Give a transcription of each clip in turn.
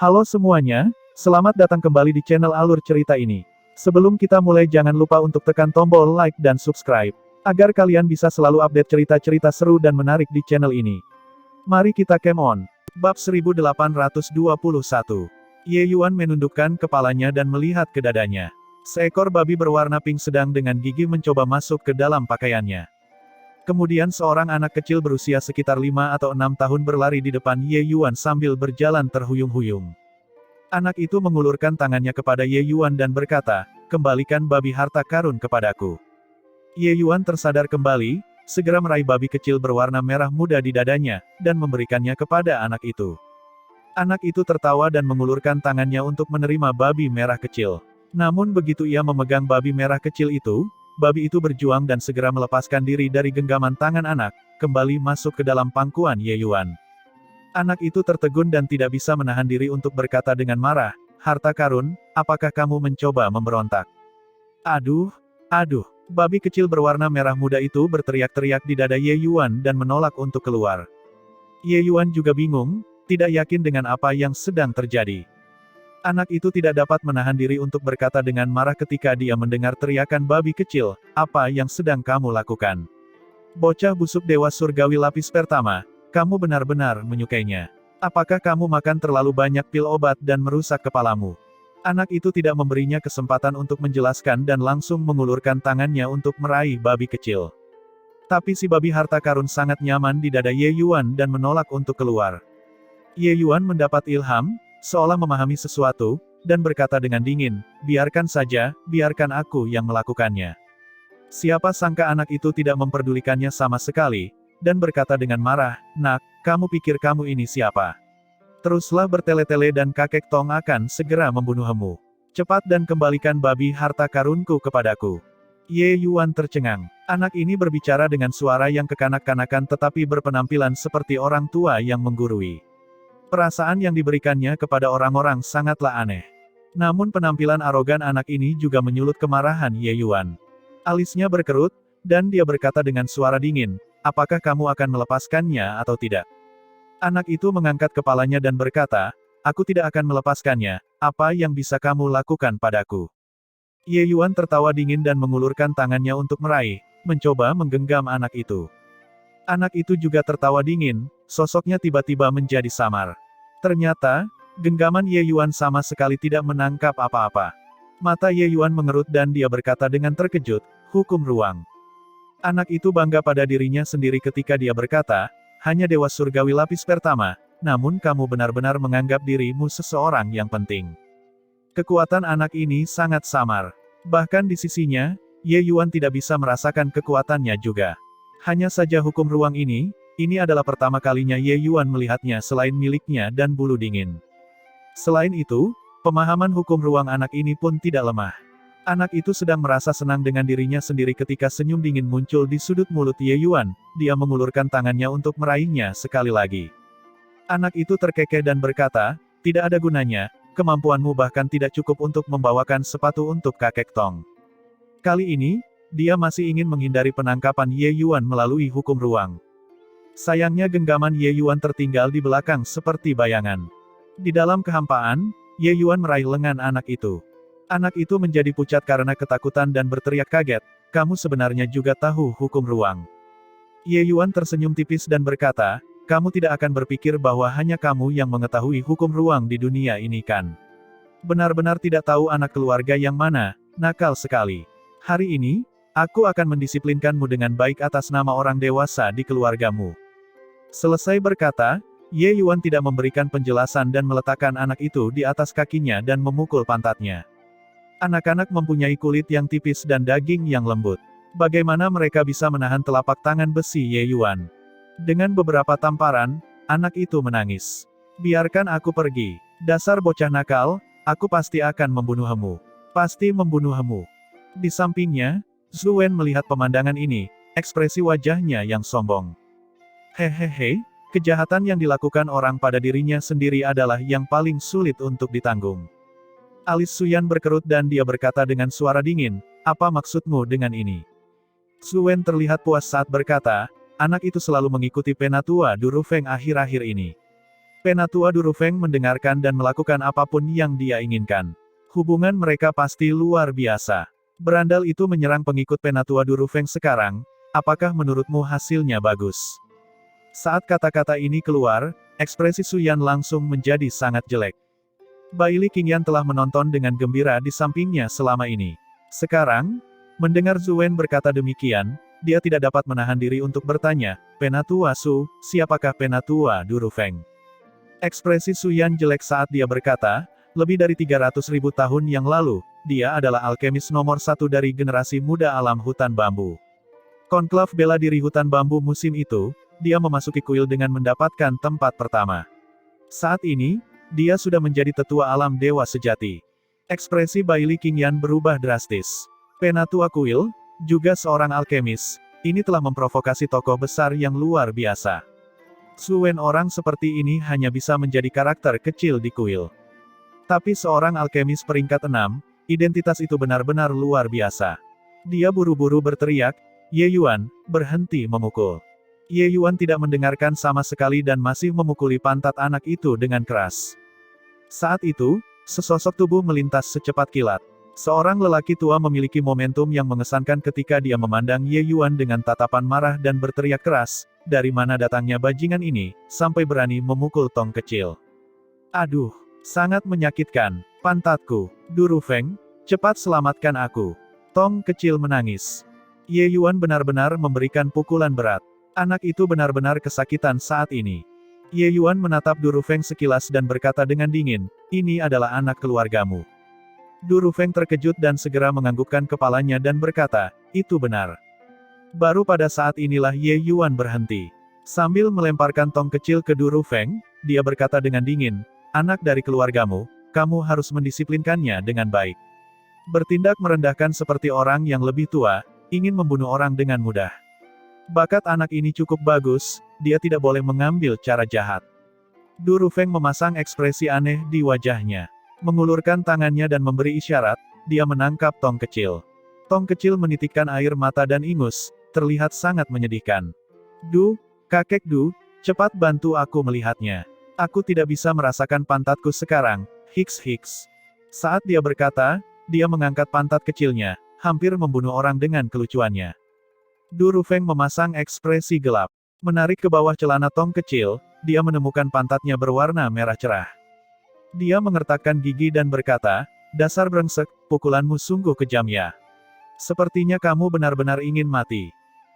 Halo semuanya, selamat datang kembali di channel Alur Cerita ini. Sebelum kita mulai jangan lupa untuk tekan tombol like dan subscribe, agar kalian bisa selalu update cerita-cerita seru dan menarik di channel ini. Mari kita game on. Bab 1821. Ye Yuan menundukkan kepalanya dan melihat ke dadanya. Seekor babi berwarna pink sedang dengan gigih mencoba masuk ke dalam pakaiannya. Kemudian seorang anak kecil berusia sekitar 5 atau 6 tahun berlari di depan Ye Yuan sambil berjalan terhuyung-huyung. Anak itu mengulurkan tangannya kepada Ye Yuan dan berkata, "Kembalikan babi harta karun kepadaku." Ye Yuan tersadar kembali, segera meraih babi kecil berwarna merah muda di dadanya, dan memberikannya kepada anak itu. Anak itu tertawa dan mengulurkan tangannya untuk menerima babi merah kecil. Namun begitu ia memegang babi merah kecil itu, babi itu berjuang dan segera melepaskan diri dari genggaman tangan anak, kembali masuk ke dalam pangkuan Ye Yuan. Anak itu tertegun dan tidak bisa menahan diri untuk berkata dengan marah, "Harta karun, apakah kamu mencoba memberontak?" Aduh, aduh, babi kecil berwarna merah muda itu berteriak-teriak di dada Ye Yuan dan menolak untuk keluar. Ye Yuan juga bingung, tidak yakin dengan apa yang sedang terjadi. Anak itu tidak dapat menahan diri untuk berkata dengan marah ketika dia mendengar teriakan babi kecil, "Apa yang sedang kamu lakukan? Bocah busuk dewa surgawi lapis pertama, kamu benar-benar menyukainya. Apakah kamu makan terlalu banyak pil obat dan merusak kepalamu?" Anak itu tidak memberinya kesempatan untuk menjelaskan dan langsung mengulurkan tangannya untuk meraih babi kecil. Tapi si babi harta karun sangat nyaman di dada Ye Yuan dan menolak untuk keluar. Ye Yuan mendapat ilham, seolah memahami sesuatu, dan berkata dengan dingin, biarkan saja, biarkan aku yang melakukannya." Siapa sangka anak itu tidak memperdulikannya sama sekali, dan berkata dengan marah, "Nak, kamu pikir kamu ini siapa? Teruslah bertele-tele dan kakek Tong akan segera membunuhmu. Cepat dan kembalikan babi harta karunku kepadaku." Ye Yuan tercengang. Anak ini berbicara dengan suara yang kekanak-kanakan tetapi berpenampilan seperti orang tua yang menggurui. Perasaan yang diberikannya kepada orang-orang sangatlah aneh. Namun penampilan arogan anak ini juga menyulut kemarahan Ye Yuan. Alisnya berkerut, dan dia berkata dengan suara dingin, "Apakah kamu akan melepaskannya atau tidak?" Anak itu mengangkat kepalanya dan berkata, "Aku tidak akan melepaskannya, apa yang bisa kamu lakukan padaku?" Ye Yuan tertawa dingin dan mengulurkan tangannya untuk meraih, mencoba menggenggam anak itu. Anak itu juga tertawa dingin, sosoknya tiba-tiba menjadi samar. Ternyata, genggaman Ye Yuan sama sekali tidak menangkap apa-apa. Mata Ye Yuan mengerut dan dia berkata dengan terkejut, "Hukum ruang." Anak itu bangga pada dirinya sendiri ketika dia berkata, "Hanya dewa surgawi lapis pertama, namun kamu benar-benar menganggap dirimu seseorang yang penting." Kekuatan anak ini sangat samar. Bahkan di sisinya, Ye Yuan tidak bisa merasakan kekuatannya juga. Hanya saja hukum ruang ini adalah pertama kalinya Ye Yuan melihatnya selain miliknya dan bulu dingin. Selain itu, pemahaman hukum ruang anak ini pun tidak lemah. Anak itu sedang merasa senang dengan dirinya sendiri ketika senyum dingin muncul di sudut mulut Ye Yuan, dia mengulurkan tangannya untuk meraihnya sekali lagi. Anak itu terkekeh dan berkata, "Tidak ada gunanya, kemampuanmu bahkan tidak cukup untuk membawakan sepatu untuk kakek Tong." Kali ini, dia masih ingin menghindari penangkapan Ye Yuan melalui hukum ruang. Sayangnya genggaman Ye Yuan tertinggal di belakang seperti bayangan. Di dalam kehampaan, Ye Yuan meraih lengan anak itu. Anak itu menjadi pucat karena ketakutan dan berteriak kaget, "Kamu sebenarnya juga tahu hukum ruang?" Ye Yuan tersenyum tipis dan berkata, "Kamu tidak akan berpikir bahwa hanya kamu yang mengetahui hukum ruang di dunia ini kan? Benar-benar tidak tahu anak keluarga yang mana, nakal sekali. Hari ini, aku akan mendisiplinkanmu dengan baik atas nama orang dewasa di keluargamu." Selesai berkata, Ye Yuan tidak memberikan penjelasan dan meletakkan anak itu di atas kakinya dan memukul pantatnya. Anak-anak mempunyai kulit yang tipis dan daging yang lembut. Bagaimana mereka bisa menahan telapak tangan besi Ye Yuan? Dengan beberapa tamparan, anak itu menangis. "Biarkan aku pergi. Dasar bocah nakal, aku pasti akan membunuhmu. Pasti membunuhmu." Di sampingnya, Zhu Wen melihat pemandangan ini, ekspresi wajahnya yang sombong. Hehehe, kejahatan yang dilakukan orang pada dirinya sendiri adalah yang paling sulit untuk ditanggung. Alis Suyan berkerut dan dia berkata dengan suara dingin, "Apa maksudmu dengan ini?" Zhu Wen terlihat puas saat berkata, "Anak itu selalu mengikuti penatua Duru Feng akhir-akhir ini. Penatua Durufeng mendengarkan dan melakukan apapun yang dia inginkan. Hubungan mereka pasti luar biasa. Berandal itu menyerang pengikut Penatua Durufeng sekarang, apakah menurutmu hasilnya bagus? Saat kata-kata ini keluar, ekspresi Su Yan langsung menjadi sangat jelek. Baili Qingyan telah menonton dengan gembira di sampingnya selama ini. Sekarang, mendengar Zuen berkata demikian, dia tidak dapat menahan diri untuk bertanya, Penatua Su, siapakah Penatua Durufeng? Ekspresi Su Yan jelek saat dia berkata, lebih dari 300.000 tahun yang lalu, dia adalah alkemis nomor 1 dari generasi muda alam hutan bambu. Konklav bela diri hutan bambu musim itu, dia memasuki kuil dengan mendapatkan tempat pertama. Saat ini, dia sudah menjadi tetua alam dewa sejati. Ekspresi Baili Qingyan berubah drastis. Penatua kuil, juga seorang alkemis, ini telah memprovokasi tokoh besar yang luar biasa. Suen orang seperti ini hanya bisa menjadi karakter kecil di kuil. Tapi seorang alkemis peringkat 6, identitas itu benar-benar luar biasa. Dia buru-buru berteriak, Ye Yuan, berhenti memukul. Ye Yuan tidak mendengarkan sama sekali dan masih memukuli pantat anak itu dengan keras. Saat itu, sesosok tubuh melintas secepat kilat. Seorang lelaki tua memiliki momentum yang mengesankan ketika dia memandang Ye Yuan dengan tatapan marah dan berteriak keras, dari mana datangnya bajingan ini, sampai berani memukul tong kecil. Aduh, sangat menyakitkan, pantatku, Durufeng, cepat selamatkan aku. Tong kecil menangis. Ye Yuan benar-benar memberikan pukulan berat. Anak itu benar-benar kesakitan saat ini. Ye Yuan menatap Durufeng sekilas dan berkata dengan dingin, ini adalah anak keluargamu. Durufeng terkejut dan segera menganggukkan kepalanya dan berkata, itu benar. Baru pada saat inilah Ye Yuan berhenti. Sambil melemparkan tong kecil ke Durufeng, dia berkata dengan dingin, anak dari keluargamu, kamu harus mendisiplinkannya dengan baik. Bertindak merendahkan seperti orang yang lebih tua, ingin membunuh orang dengan mudah. Bakat anak ini cukup bagus, dia tidak boleh mengambil cara jahat. Durufeng memasang ekspresi aneh di wajahnya. Mengulurkan tangannya dan memberi isyarat, dia menangkap tong kecil. Tong kecil menitikkan air mata dan ingus, terlihat sangat menyedihkan. Du, kakek Du, cepat bantu aku melihatnya. Aku tidak bisa merasakan pantatku sekarang, hiks. Saat dia berkata, dia mengangkat pantat kecilnya, hampir membunuh orang dengan kelucuannya. Durufeng memasang ekspresi gelap. Menarik ke bawah celana tong kecil, dia menemukan pantatnya berwarna merah cerah. Dia mengertakkan gigi dan berkata, dasar brengsek, pukulanmu sungguh kejam ya. Sepertinya kamu benar-benar ingin mati.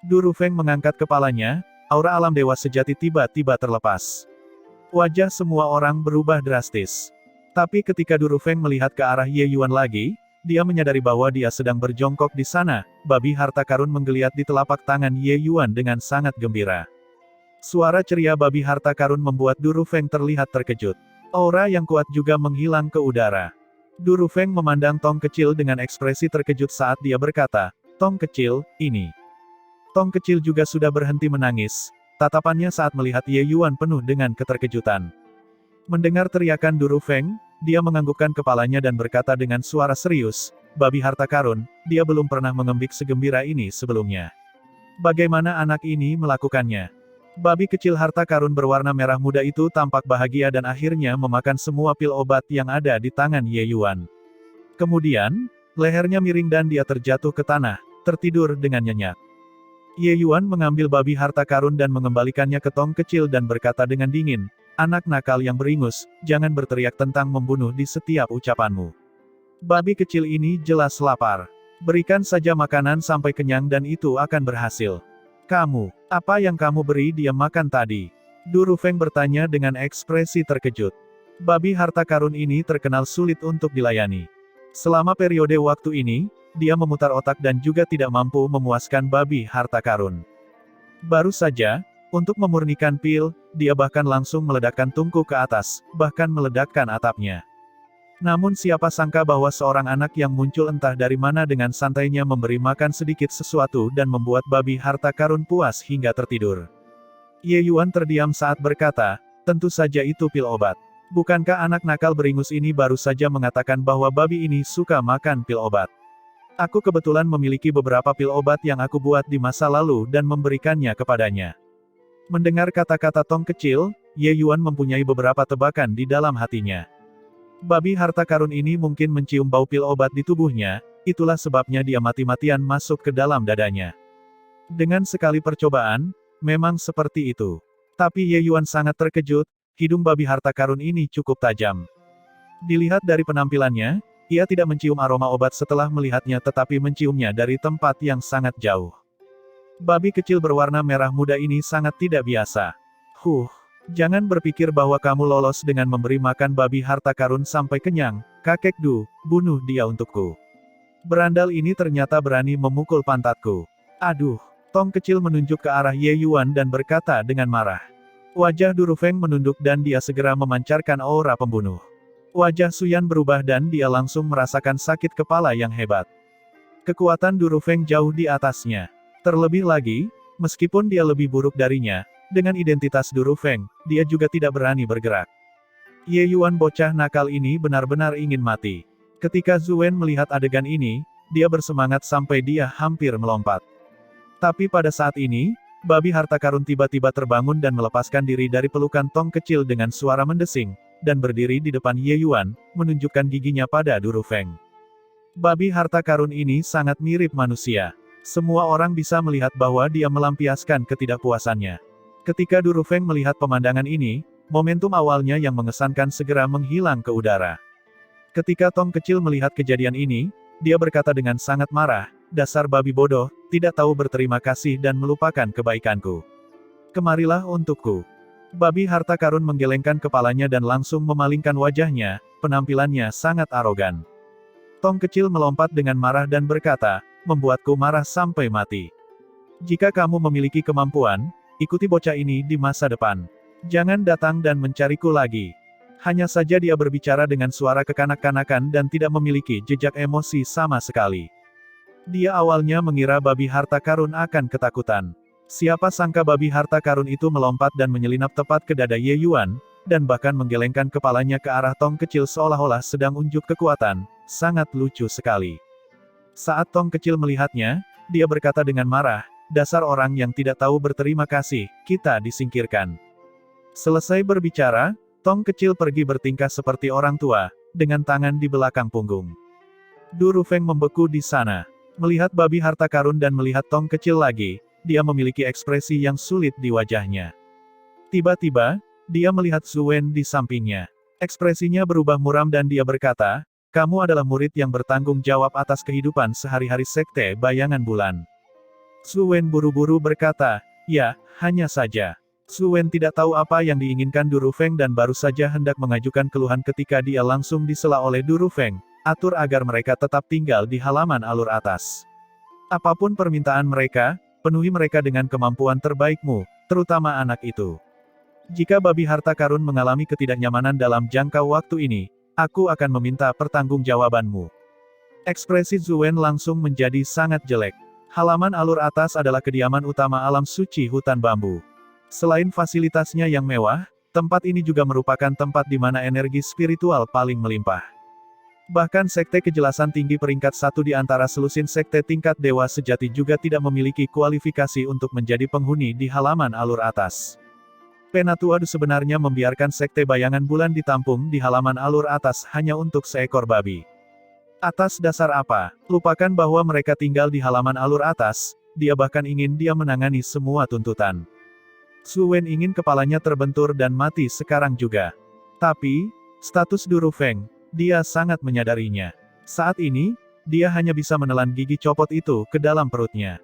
Durufeng mengangkat kepalanya, aura alam dewa sejati tiba-tiba terlepas. Wajah semua orang berubah drastis. Tapi ketika Durufeng melihat ke arah Ye Yuan lagi, dia menyadari bahwa dia sedang berjongkok di sana, babi harta karun menggeliat di telapak tangan Ye Yuan dengan sangat gembira. Suara ceria babi harta karun membuat Durufeng terlihat terkejut. Aura yang kuat juga menghilang ke udara. Durufeng memandang tong kecil dengan ekspresi terkejut saat dia berkata, tong kecil, ini. Tong kecil juga sudah berhenti menangis, tatapannya saat melihat Ye Yuan penuh dengan keterkejutan. Mendengar teriakan Durufeng, dia menganggukkan kepalanya dan berkata dengan suara serius, babi harta karun, dia belum pernah mengembik segembira ini sebelumnya. Bagaimana anak ini melakukannya? Babi kecil harta karun berwarna merah muda itu tampak bahagia dan akhirnya memakan semua pil obat yang ada di tangan Ye Yuan. Kemudian, lehernya miring dan dia terjatuh ke tanah, tertidur dengan nyenyak. Ye Yuan mengambil babi harta karun dan mengembalikannya ke tong kecil dan berkata dengan dingin, anak nakal yang beringus, jangan berteriak tentang membunuh di setiap ucapanmu. Babi kecil ini jelas lapar. Berikan saja makanan sampai kenyang dan itu akan berhasil. Kamu, apa yang kamu beri dia makan tadi? Durufeng bertanya dengan ekspresi terkejut. Babi harta karun ini terkenal sulit untuk dilayani. Selama periode waktu ini, dia memutar otak dan juga tidak mampu memuaskan babi harta karun. Baru saja, untuk memurnikan pil, dia bahkan langsung meledakkan tungku ke atas, bahkan meledakkan atapnya. Namun siapa sangka bahwa seorang anak yang muncul entah dari mana dengan santainya memberi makan sedikit sesuatu dan membuat babi harta karun puas hingga tertidur. Ye Yuan terdiam saat berkata, tentu saja itu pil obat. Bukankah anak nakal beringus ini baru saja mengatakan bahwa babi ini suka makan pil obat? Aku kebetulan memiliki beberapa pil obat yang aku buat di masa lalu dan memberikannya kepadanya. Mendengar kata-kata tong kecil, Ye Yuan mempunyai beberapa tebakan di dalam hatinya. Babi harta karun ini mungkin mencium bau pil obat di tubuhnya, itulah sebabnya dia mati-matian masuk ke dalam dadanya. Dengan sekali percobaan, memang seperti itu. Tapi Ye Yuan sangat terkejut, hidung babi harta karun ini cukup tajam. Dilihat dari penampilannya, ia tidak mencium aroma obat setelah melihatnya tetapi menciumnya dari tempat yang sangat jauh. Babi kecil berwarna merah muda ini sangat tidak biasa. Jangan berpikir bahwa kamu lolos dengan memberi makan babi harta karun sampai kenyang, kakek Du, bunuh dia untukku. Berandal ini ternyata berani memukul pantatku. Aduh, Tong kecil menunjuk ke arah Ye Yuan dan berkata dengan marah. Wajah Du Rufeng menunduk dan dia segera memancarkan aura pembunuh. Wajah Suyan berubah dan dia langsung merasakan sakit kepala yang hebat. Kekuatan Du Rufeng jauh di atasnya. Terlebih lagi, meskipun dia lebih buruk darinya, dengan identitas Du Rufeng, dia juga tidak berani bergerak. Ye Yuan bocah nakal ini benar-benar ingin mati. Ketika Zhu Wen melihat adegan ini, dia bersemangat sampai dia hampir melompat. Tapi pada saat ini, babi harta karun tiba-tiba terbangun dan melepaskan diri dari pelukan Tong kecil dengan suara mendesing, dan berdiri di depan Ye Yuan, menunjukkan giginya pada Du Rufeng. Babi harta karun ini sangat mirip manusia. Semua orang bisa melihat bahwa dia melampiaskan ketidakpuasannya. Ketika Du Rufeng melihat pemandangan ini, momentum awalnya yang mengesankan segera menghilang ke udara. Ketika Tong kecil melihat kejadian ini, dia berkata dengan sangat marah, dasar babi bodoh, tidak tahu berterima kasih dan melupakan kebaikanku. Kemarilah untukku. Babi harta karun menggelengkan kepalanya dan langsung memalingkan wajahnya, penampilannya sangat arogan. Tong kecil melompat dengan marah dan berkata, membuatku marah sampai mati. Jika kamu memiliki kemampuan, ikuti bocah ini di masa depan. Jangan datang dan mencariku lagi. Hanya saja dia berbicara dengan suara kekanak-kanakan dan tidak memiliki jejak emosi sama sekali. Dia awalnya mengira babi harta karun akan ketakutan. Siapa sangka babi harta karun itu melompat dan menyelinap tepat ke dada Ye Yuan, dan bahkan menggelengkan kepalanya ke arah Tong kecil seolah-olah sedang unjuk kekuatan, sangat lucu sekali. Saat Tong kecil melihatnya, dia berkata dengan marah, dasar orang yang tidak tahu berterima kasih, kita disingkirkan. Selesai berbicara, Tong kecil pergi bertingkah seperti orang tua, dengan tangan di belakang punggung. Du Rufeng membeku di sana. Melihat babi harta karun dan melihat Tong kecil lagi, dia memiliki ekspresi yang sulit di wajahnya. Tiba-tiba, dia melihat Zhu Wen di sampingnya. Ekspresinya berubah muram dan dia berkata, kamu adalah murid yang bertanggung jawab atas kehidupan sehari-hari Sekte Bayangan Bulan. Zhu Wen buru-buru berkata, ya, hanya saja. Zhu Wen tidak tahu apa yang diinginkan Du Rufeng dan baru saja hendak mengajukan keluhan ketika dia langsung disela oleh Du Rufeng, atur agar mereka tetap tinggal di halaman alur atas. Apapun permintaan mereka, penuhi mereka dengan kemampuan terbaikmu, terutama anak itu. Jika babi harta karun mengalami ketidaknyamanan dalam jangka waktu ini, aku akan meminta pertanggungjawabanmu. Ekspresi Zhu Wen langsung menjadi sangat jelek. Halaman alur atas adalah kediaman utama alam suci hutan bambu. Selain fasilitasnya yang mewah, tempat ini juga merupakan tempat di mana energi spiritual paling melimpah. Bahkan Sekte Kejelasan Tinggi peringkat 1 di antara selusin sekte tingkat dewa sejati juga tidak memiliki kualifikasi untuk menjadi penghuni di halaman alur atas. Penatua Du sebenarnya membiarkan Sekte Bayangan Bulan ditampung di halaman alur atas hanya untuk seekor babi. Atas dasar apa? Lupakan bahwa mereka tinggal di halaman alur atas, dia bahkan ingin dia menangani semua tuntutan. Zhu Wen ingin kepalanya terbentur dan mati sekarang juga. Tapi, status Du Rufeng, dia sangat menyadarinya. Saat ini, dia hanya bisa menelan gigi copot itu ke dalam perutnya.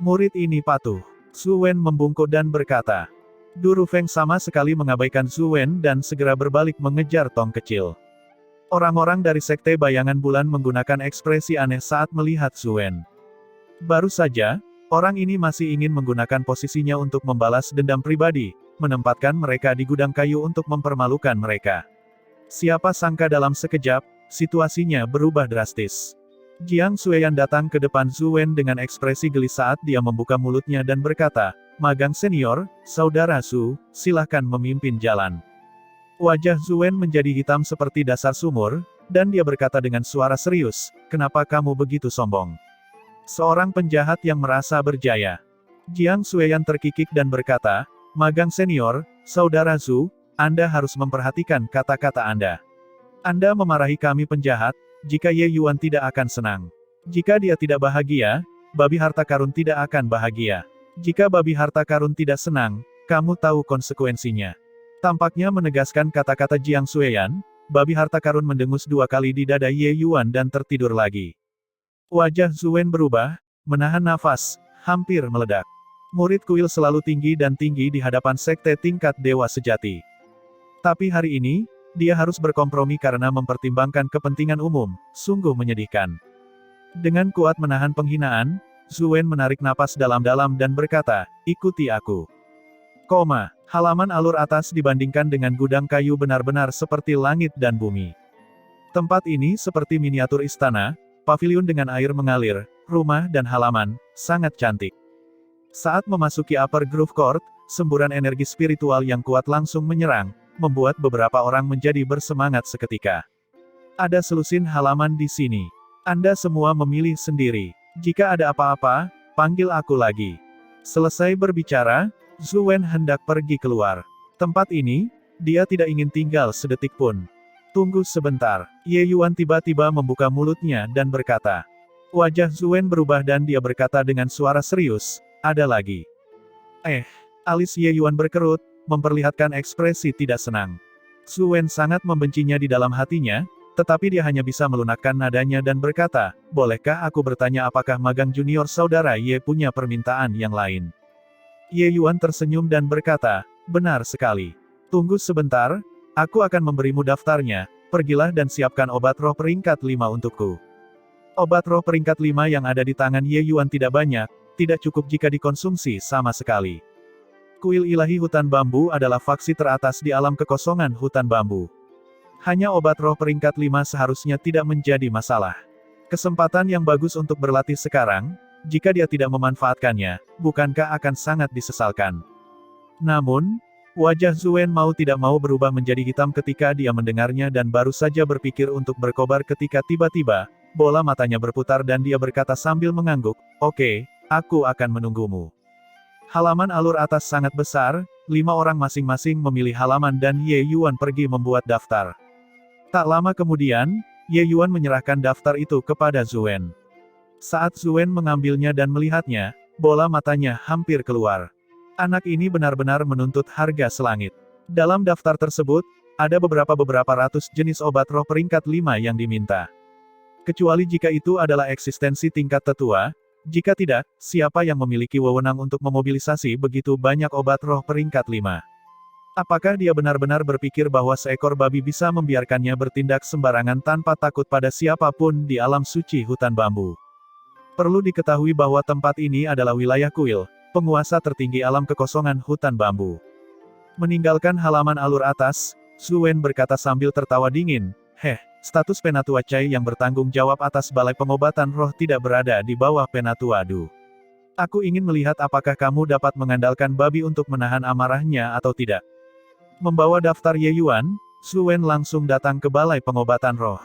Murid ini patuh. Zhu Wen membungkuk dan berkata. Du Rufeng sama sekali mengabaikan Zhu Wen dan segera berbalik mengejar Tong kecil. Orang-orang dari Sekte Bayangan Bulan menggunakan ekspresi aneh saat melihat Zhu Wen. Baru saja, orang ini masih ingin menggunakan posisinya untuk membalas dendam pribadi, menempatkan mereka di gudang kayu untuk mempermalukan mereka. Siapa sangka dalam sekejap, situasinya berubah drastis. Jiang Xueyan datang ke depan Zhu Wen dengan ekspresi geli saat dia membuka mulutnya dan berkata, Magang senior, saudara Zhu, silahkan memimpin jalan. Wajah Zhu Wen menjadi hitam seperti dasar sumur, dan dia berkata dengan suara serius, kenapa kamu begitu sombong? Seorang penjahat yang merasa berjaya. Jiang Xueyan terkikik dan berkata, Magang senior, Saudara Zhu, Anda harus memperhatikan kata-kata Anda. Anda memarahi kami penjahat, jika Ye Yuan tidak akan senang. Jika dia tidak bahagia, babi harta karun tidak akan bahagia. Jika babi harta karun tidak senang, kamu tahu konsekuensinya. Tampaknya menegaskan kata-kata Jiang Xueyan, babi harta karun mendengus 2 kali di dada Ye Yuan dan tertidur lagi. Wajah Zuen berubah, menahan nafas, hampir meledak. Murid kuil selalu tinggi dan tinggi di hadapan sekte tingkat dewa sejati. Tapi hari ini, dia harus berkompromi karena mempertimbangkan kepentingan umum, sungguh menyedihkan. Dengan kuat menahan penghinaan, Zuen menarik napas dalam-dalam dan berkata, ikuti aku. Halaman alur atas dibandingkan dengan gudang kayu benar-benar seperti langit dan bumi. Tempat ini seperti miniatur istana, pavilion dengan air mengalir, rumah dan halaman, sangat cantik. Saat memasuki Upper Grove Court, semburan energi spiritual yang kuat langsung menyerang, membuat beberapa orang menjadi bersemangat seketika. Ada selusin halaman di sini. Anda semua memilih sendiri. Jika ada apa-apa, panggil aku lagi. Selesai berbicara, Zuen hendak pergi keluar. Tempat ini, dia tidak ingin tinggal sedetik pun. Tunggu sebentar. Ye Yuan tiba-tiba membuka mulutnya dan berkata. Wajah Zuen berubah dan dia berkata dengan suara serius, ada lagi. Alis Ye Yuan berkerut, memperlihatkan ekspresi tidak senang. Zuen sangat membencinya di dalam hatinya, tetapi dia hanya bisa melunakkan nadanya dan berkata, bolehkah aku bertanya apakah magang junior saudara Ye punya permintaan yang lain? Ye Yuan tersenyum dan berkata, benar sekali. Tunggu sebentar, aku akan memberimu daftarnya, pergilah dan siapkan obat roh peringkat 5 untukku. Obat roh peringkat 5 yang ada di tangan Ye Yuan tidak banyak, tidak cukup jika dikonsumsi sama sekali. Kuil ilahi hutan bambu adalah faksi teratas di alam kekosongan hutan bambu. Hanya obat roh peringkat 5 seharusnya tidak menjadi masalah. Kesempatan yang bagus untuk berlatih sekarang, jika dia tidak memanfaatkannya, bukankah akan sangat disesalkan? Namun, wajah Zuen mau tidak mau berubah menjadi hitam ketika dia mendengarnya dan baru saja berpikir untuk berkobar ketika tiba-tiba, bola matanya berputar dan dia berkata sambil mengangguk, oke, aku akan menunggumu. Halaman alur atas sangat besar, 5 orang masing-masing memilih halaman dan Ye Yuan pergi membuat daftar. Tak lama kemudian, Ye Yuan menyerahkan daftar itu kepada Zuen. Saat Zuen mengambilnya dan melihatnya, bola matanya hampir keluar. Anak ini benar-benar menuntut harga selangit. Dalam daftar tersebut, ada beberapa ratus jenis obat roh peringkat 5 yang diminta. Kecuali jika itu adalah eksistensi tingkat tetua, jika tidak, siapa yang memiliki wewenang untuk memobilisasi begitu banyak obat roh peringkat 5? Apakah dia benar-benar berpikir bahwa seekor babi bisa membiarkannya bertindak sembarangan tanpa takut pada siapapun di alam suci hutan bambu? Perlu diketahui bahwa tempat ini adalah wilayah kuil, penguasa tertinggi alam kekosongan hutan bambu. Meninggalkan halaman alur atas, Zuen berkata sambil tertawa dingin, status Penatua Cai yang bertanggung jawab atas balai pengobatan roh tidak berada di bawah Penatua Du. Aku ingin melihat apakah kamu dapat mengandalkan babi untuk menahan amarahnya atau tidak. Membawa daftar Ye Yuan, Zuen langsung datang ke balai pengobatan roh.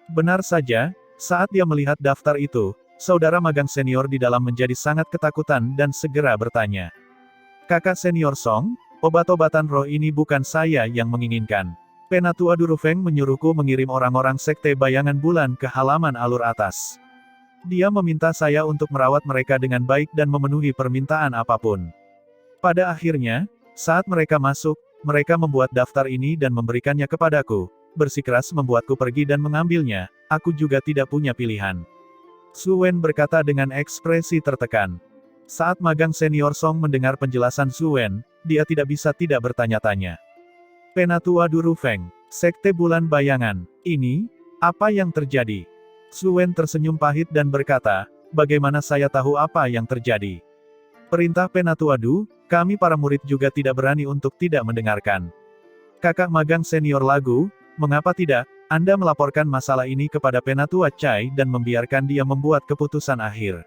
Benar saja, saat dia melihat daftar itu, saudara magang senior di dalam menjadi sangat ketakutan dan segera bertanya. Kakak senior Song, obat-obatan roh ini bukan saya yang menginginkan. Penatua Durufeng menyuruhku mengirim orang-orang sekte bayangan bulan ke halaman alur atas. Dia meminta saya untuk merawat mereka dengan baik dan memenuhi permintaan apapun. Pada akhirnya, saat mereka masuk, mereka membuat daftar ini dan memberikannya kepadaku, bersikeras membuatku pergi dan mengambilnya, aku juga tidak punya pilihan. Zuen berkata dengan ekspresi tertekan. Saat magang senior Song mendengar penjelasan Zuen, dia tidak bisa tidak bertanya-tanya. Penatua Durufeng, Sekte Bulan Bayangan, ini, apa yang terjadi? Zuen tersenyum pahit dan berkata, bagaimana saya tahu apa yang terjadi? Perintah Penatua Du, kami para murid juga tidak berani untuk tidak mendengarkan. Kakak magang senior Lagu, mengapa tidak, Anda melaporkan masalah ini kepada Penatua Cai dan membiarkan dia membuat keputusan akhir.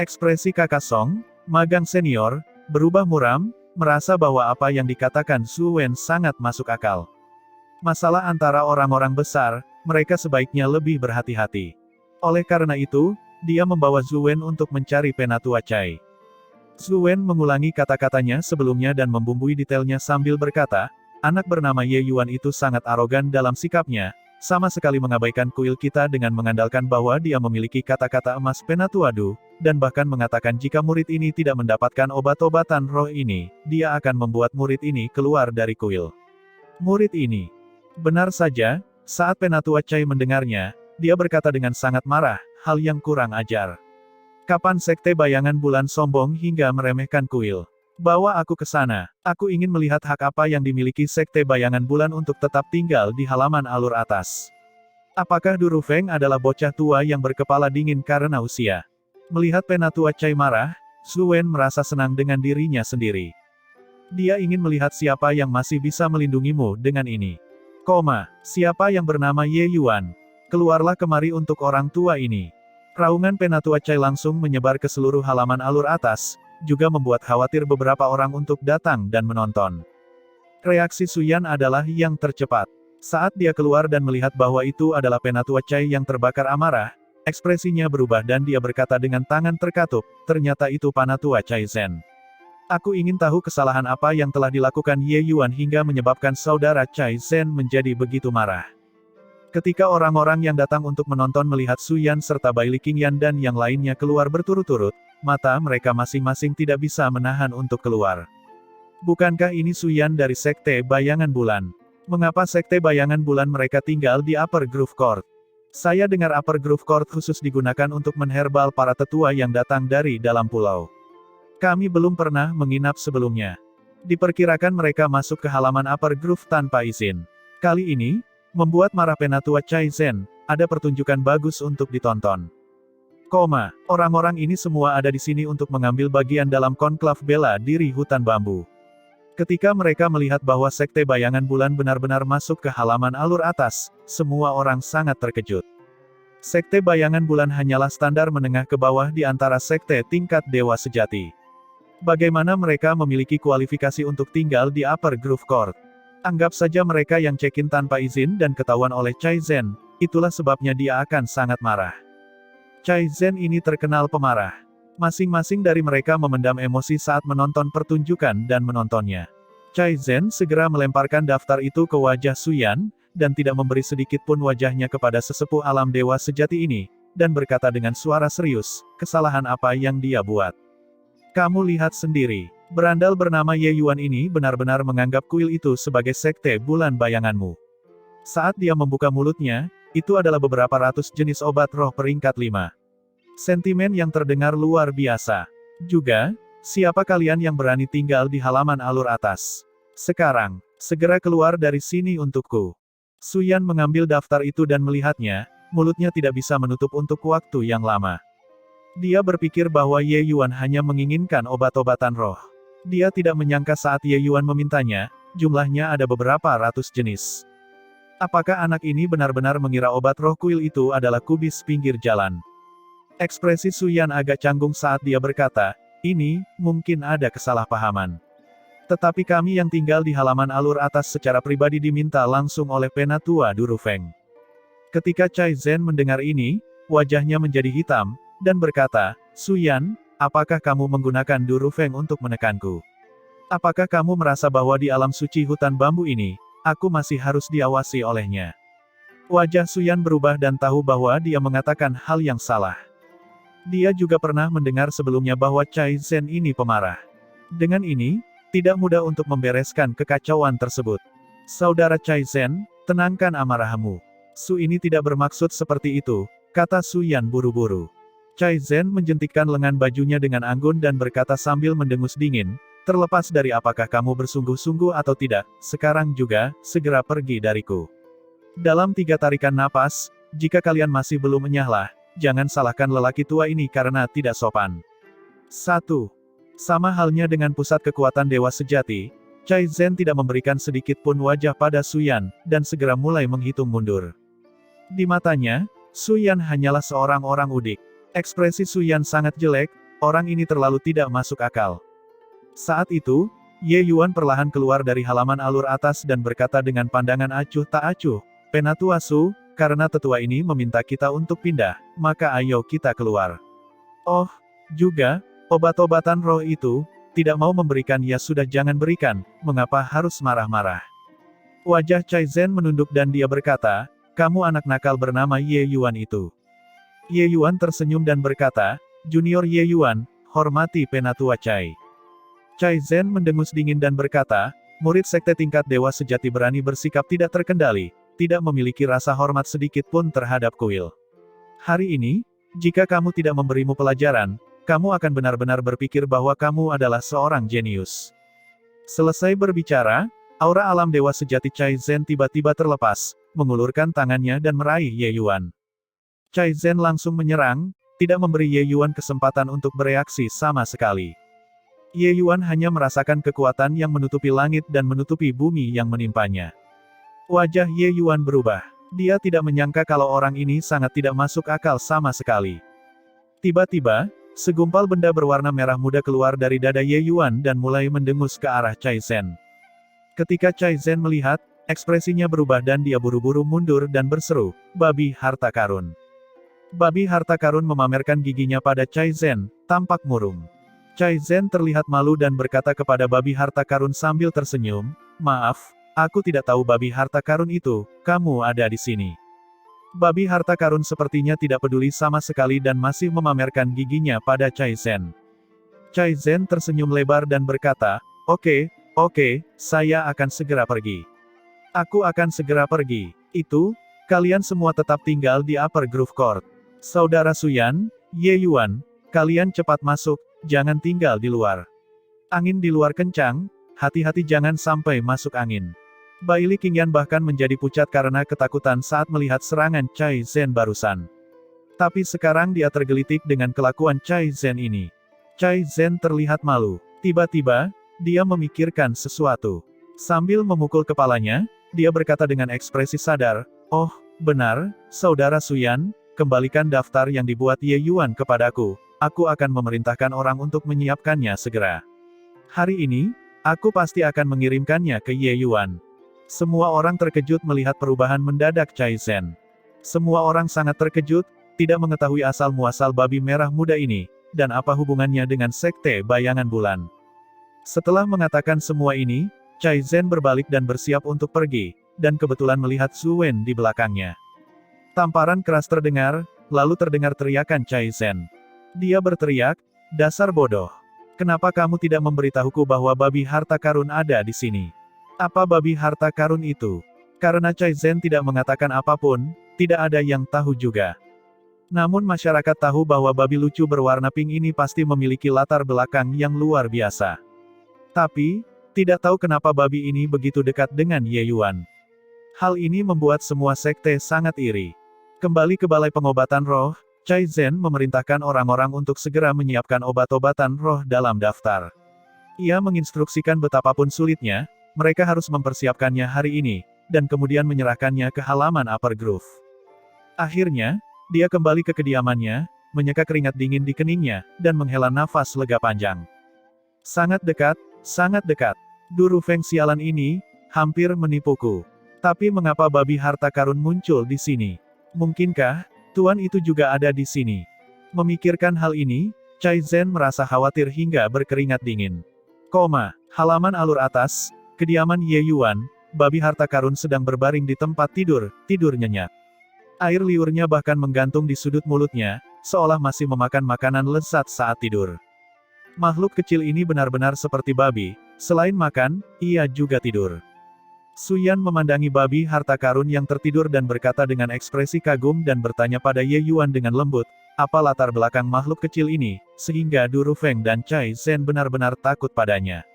Ekspresi kakak Song, magang senior, berubah muram, merasa bahwa apa yang dikatakan Zuen sangat masuk akal. Masalah antara orang-orang besar, mereka sebaiknya lebih berhati-hati. Oleh karena itu, dia membawa Zuen untuk mencari Penatua Cai. Su Wen mengulangi kata-katanya sebelumnya dan membumbui detailnya sambil berkata, anak bernama Ye Yuan itu sangat arogan dalam sikapnya, sama sekali mengabaikan kuil kita dengan mengandalkan bahwa dia memiliki kata-kata emas Penatuadu, dan bahkan mengatakan jika murid ini tidak mendapatkan obat-obatan roh ini, dia akan membuat murid ini keluar dari kuil. Murid ini. Benar saja, saat Penatua Chai mendengarnya, dia berkata dengan sangat marah, hal yang kurang ajar. Kapan sekte bayangan bulan sombong hingga meremehkan kuil? Bawa aku ke sana. Aku ingin melihat hak apa yang dimiliki sekte bayangan bulan untuk tetap tinggal di halaman alur atas. Apakah Duru Feng adalah bocah tua yang berkepala dingin karena usia? Melihat Penatua Chai marah, Su Wen merasa senang dengan dirinya sendiri. Dia ingin melihat siapa yang masih bisa melindungimu dengan ini. Siapa yang bernama Ye Yuan? Keluarlah kemari untuk orang tua ini. Raungan Penatua Chai langsung menyebar ke seluruh halaman alur atas, juga membuat khawatir beberapa orang untuk datang dan menonton. Reaksi Suyan adalah yang tercepat. Saat dia keluar dan melihat bahwa itu adalah Penatua Chai yang terbakar amarah, ekspresinya berubah dan dia berkata dengan tangan terkatup, ternyata itu Penatua Chai Zen. Aku ingin tahu kesalahan apa yang telah dilakukan Ye Yuan hingga menyebabkan saudara Chai Zen menjadi begitu marah. Ketika orang-orang yang datang untuk menonton melihat Su Yan serta Bai Li Qingyan dan yang lainnya keluar berturut-turut, mata mereka masing-masing tidak bisa menahan untuk keluar. Bukankah ini Su Yan dari Sekte Bayangan Bulan? Mengapa Sekte Bayangan Bulan mereka tinggal di Upper Grove Court? Saya dengar Upper Grove Court khusus digunakan untuk menherbal para tetua yang datang dari dalam pulau. Kami belum pernah menginap sebelumnya. Diperkirakan mereka masuk ke halaman Upper Grove tanpa izin. Kali ini, membuat marah Penatua Chai Zen, ada pertunjukan bagus untuk ditonton. Orang-orang ini semua ada di sini untuk mengambil bagian dalam konklav bela diri hutan bambu. Ketika mereka melihat bahwa Sekte Bayangan Bulan benar-benar masuk ke halaman alur atas, semua orang sangat terkejut. Sekte Bayangan Bulan hanyalah standar menengah ke bawah di antara sekte tingkat dewa sejati. Bagaimana mereka memiliki kualifikasi untuk tinggal di Upper Grove Court? Anggap saja mereka yang check-in tanpa izin dan ketahuan oleh Chai Zen, itulah sebabnya dia akan sangat marah. Chai Zen ini terkenal pemarah. Masing-masing dari mereka memendam emosi saat menonton pertunjukan dan menontonnya. Chai Zen segera melemparkan daftar itu ke wajah Su Yan, dan tidak memberi sedikit pun wajahnya kepada sesepuh alam dewa sejati ini, dan berkata dengan suara serius, kesalahan apa yang dia buat? Kamu lihat sendiri. Berandal bernama Ye Yuan ini benar-benar menganggap kuil itu sebagai sekte bulan bayanganmu. Saat dia membuka mulutnya, itu adalah beberapa ratus jenis obat roh peringkat 5. Sentimen yang terdengar luar biasa. Juga, siapa kalian yang berani tinggal di halaman alur atas? Sekarang, segera keluar dari sini untukku. Su Yan mengambil daftar itu dan melihatnya, mulutnya tidak bisa menutup untuk waktu yang lama. Dia berpikir bahwa Ye Yuan hanya menginginkan obat-obatan roh. Dia tidak menyangka saat Ye Yuan memintanya, jumlahnya ada beberapa ratus jenis. Apakah anak ini benar-benar mengira obat roh kuil itu adalah kubis pinggir jalan? Ekspresi Su Yan agak canggung saat dia berkata, ini, mungkin ada kesalahpahaman. Tetapi kami yang tinggal di halaman alur atas secara pribadi diminta langsung oleh Penatua Duru Feng. Ketika Chai Zen mendengar ini, wajahnya menjadi hitam, dan berkata, Su Yan, apakah kamu menggunakan Duru Feng untuk menekanku? Apakah kamu merasa bahwa di alam suci hutan bambu ini, aku masih harus diawasi olehnya? Wajah Su Yan berubah dan tahu bahwa dia mengatakan hal yang salah. Dia juga pernah mendengar sebelumnya bahwa Chai Zen ini pemarah. Dengan ini, tidak mudah untuk membereskan kekacauan tersebut. Saudara Chai Zen, tenangkan amarahmu. Su ini tidak bermaksud seperti itu, kata Su Yan buru-buru. Chai Zen menjentikkan lengan bajunya dengan anggun dan berkata sambil mendengus dingin, terlepas dari apakah kamu bersungguh-sungguh atau tidak, sekarang juga, segera pergi dariku. Dalam 3 tarikan napas, jika kalian masih belum menyahlah, jangan salahkan lelaki tua ini karena tidak sopan. 1. Sama halnya dengan pusat kekuatan dewa sejati, Chai Zen tidak memberikan sedikit pun wajah pada Su Yan, dan segera mulai menghitung mundur. Di matanya, Su Yan hanyalah seorang orang udik. Ekspresi Su Yan sangat jelek, orang ini terlalu tidak masuk akal. Saat itu, Ye Yuan perlahan keluar dari halaman alur atas dan berkata dengan pandangan acuh tak acuh, Penatua Su, karena tetua ini meminta kita untuk pindah, maka ayo kita keluar. Oh, juga, Obat-obatan roh itu, tidak mau memberikan ya sudah jangan berikan, mengapa harus marah-marah. Wajah Cai Zhen menunduk dan dia berkata, kamu anak nakal bernama Ye Yuan itu. Ye Yuan tersenyum dan berkata, Junior Ye Yuan, hormati Penatua Cai. Cai Zhen mendengus dingin dan berkata, murid sekte tingkat dewa sejati berani bersikap tidak terkendali, tidak memiliki rasa hormat sedikit pun terhadap kuil. Hari ini, jika kamu tidak memberimu pelajaran, kamu akan benar-benar berpikir bahwa kamu adalah seorang jenius. Selesai berbicara, aura alam dewa sejati Cai Zhen tiba-tiba terlepas, mengulurkan tangannya dan meraih Ye Yuan. Cai Zhen langsung menyerang, tidak memberi Ye Yuan kesempatan untuk bereaksi sama sekali. Ye Yuan hanya merasakan kekuatan yang menutupi langit dan menutupi bumi yang menimpanya. Wajah Ye Yuan berubah. Dia tidak menyangka kalau orang ini sangat tidak masuk akal sama sekali. Tiba-tiba, segumpal benda berwarna merah muda keluar dari dada Ye Yuan dan mulai mendengus ke arah Cai Zhen. Ketika Cai Zhen melihat, ekspresinya berubah dan dia buru-buru mundur dan berseru, babi harta karun. Babi harta karun memamerkan giginya pada Cai Zhen, tampak murung. Cai Zhen terlihat malu dan berkata kepada babi harta karun sambil tersenyum, maaf, aku tidak tahu babi harta karun itu, kamu ada di sini. Babi harta karun sepertinya tidak peduli sama sekali dan masih memamerkan giginya pada Cai Zhen. Cai Zhen tersenyum lebar dan berkata, oke, saya akan segera pergi. Aku akan segera pergi. Itu, kalian semua tetap tinggal di Upper Grove Court. Saudara Suyan, Ye Yuan, kalian cepat masuk, jangan tinggal di luar. Angin di luar kencang, hati-hati jangan sampai masuk angin. Baili Qingyan bahkan menjadi pucat karena ketakutan saat melihat serangan Cai Zhen barusan. Tapi sekarang dia tergelitik dengan kelakuan Cai Zhen ini. Cai Zhen terlihat malu. Tiba-tiba, dia memikirkan sesuatu. Sambil memukul kepalanya, dia berkata dengan ekspresi sadar, oh, benar, Saudara Suyan, kembalikan daftar yang dibuat Ye Yuan kepadaku, aku akan memerintahkan orang untuk menyiapkannya segera. Hari ini, aku pasti akan mengirimkannya ke Ye Yuan. Semua orang terkejut melihat perubahan mendadak Cai Zhen. Semua orang sangat terkejut, tidak mengetahui asal-muasal babi merah muda ini, dan apa hubungannya dengan sekte bayangan bulan. Setelah mengatakan semua ini, Cai Zhen berbalik dan bersiap untuk pergi, dan kebetulan melihat Zhu Wen di belakangnya. Tamparan keras terdengar, lalu terdengar teriakan Cai Zhen. Dia berteriak, dasar bodoh. Kenapa kamu tidak memberitahuku bahwa babi harta karun ada di sini? Apa babi harta karun itu? Karena Cai Zhen tidak mengatakan apapun, tidak ada yang tahu juga. Namun masyarakat tahu bahwa babi lucu berwarna pink ini pasti memiliki latar belakang yang luar biasa. Tapi, tidak tahu kenapa babi ini begitu dekat dengan Ye Yuan. Hal ini membuat semua sekte sangat iri. Kembali ke balai pengobatan roh, Cai Zhen memerintahkan orang-orang untuk segera menyiapkan obat-obatan roh dalam daftar. Ia menginstruksikan betapapun sulitnya, mereka harus mempersiapkannya hari ini, dan kemudian menyerahkannya ke halaman Upper Grove. Akhirnya, dia kembali ke kediamannya, menyeka keringat dingin di keningnya, dan menghela nafas lega panjang. Sangat dekat, sangat dekat. Duru Feng sialan ini, hampir menipuku. Tapi mengapa babi harta karun muncul di sini? Mungkinkah, tuan itu juga ada di sini? Memikirkan hal ini, Cai Zhen merasa khawatir hingga berkeringat dingin. Halaman alur atas, kediaman Ye Yuan, babi harta karun sedang berbaring di tempat tidur, tidur nyenyak. Air liurnya bahkan menggantung di sudut mulutnya, seolah masih memakan makanan lezat saat tidur. Makhluk kecil ini benar-benar seperti babi, selain makan, ia juga tidur. Suyan memandangi babi harta karun yang tertidur dan berkata dengan ekspresi kagum dan bertanya pada Ye Yuan dengan lembut, apa latar belakang makhluk kecil ini, sehingga Duru Feng dan Cai Zhen benar-benar takut padanya.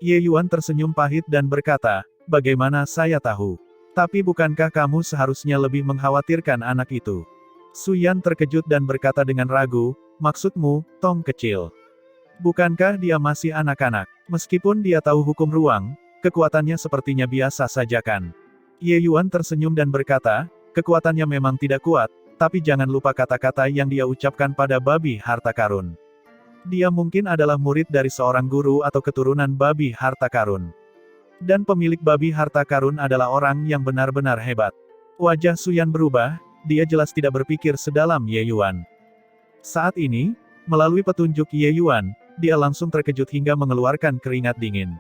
Ye Yuan tersenyum pahit dan berkata, bagaimana saya tahu? Tapi bukankah kamu seharusnya lebih mengkhawatirkan anak itu? Suyan terkejut dan berkata dengan ragu, maksudmu, tong kecil. Bukankah dia masih anak-anak? Meskipun dia tahu hukum ruang, kekuatannya sepertinya biasa saja kan? Ye Yuan tersenyum dan berkata, kekuatannya memang tidak kuat, tapi jangan lupa kata-kata yang dia ucapkan pada babi harta karun. Dia mungkin adalah murid dari seorang guru atau keturunan babi harta karun. Dan pemilik babi harta karun adalah orang yang benar-benar hebat. Wajah Suyan berubah, dia jelas tidak berpikir sedalam Ye Yuan. Saat ini, Melalui petunjuk Ye Yuan, dia langsung terkejut hingga mengeluarkan keringat dingin.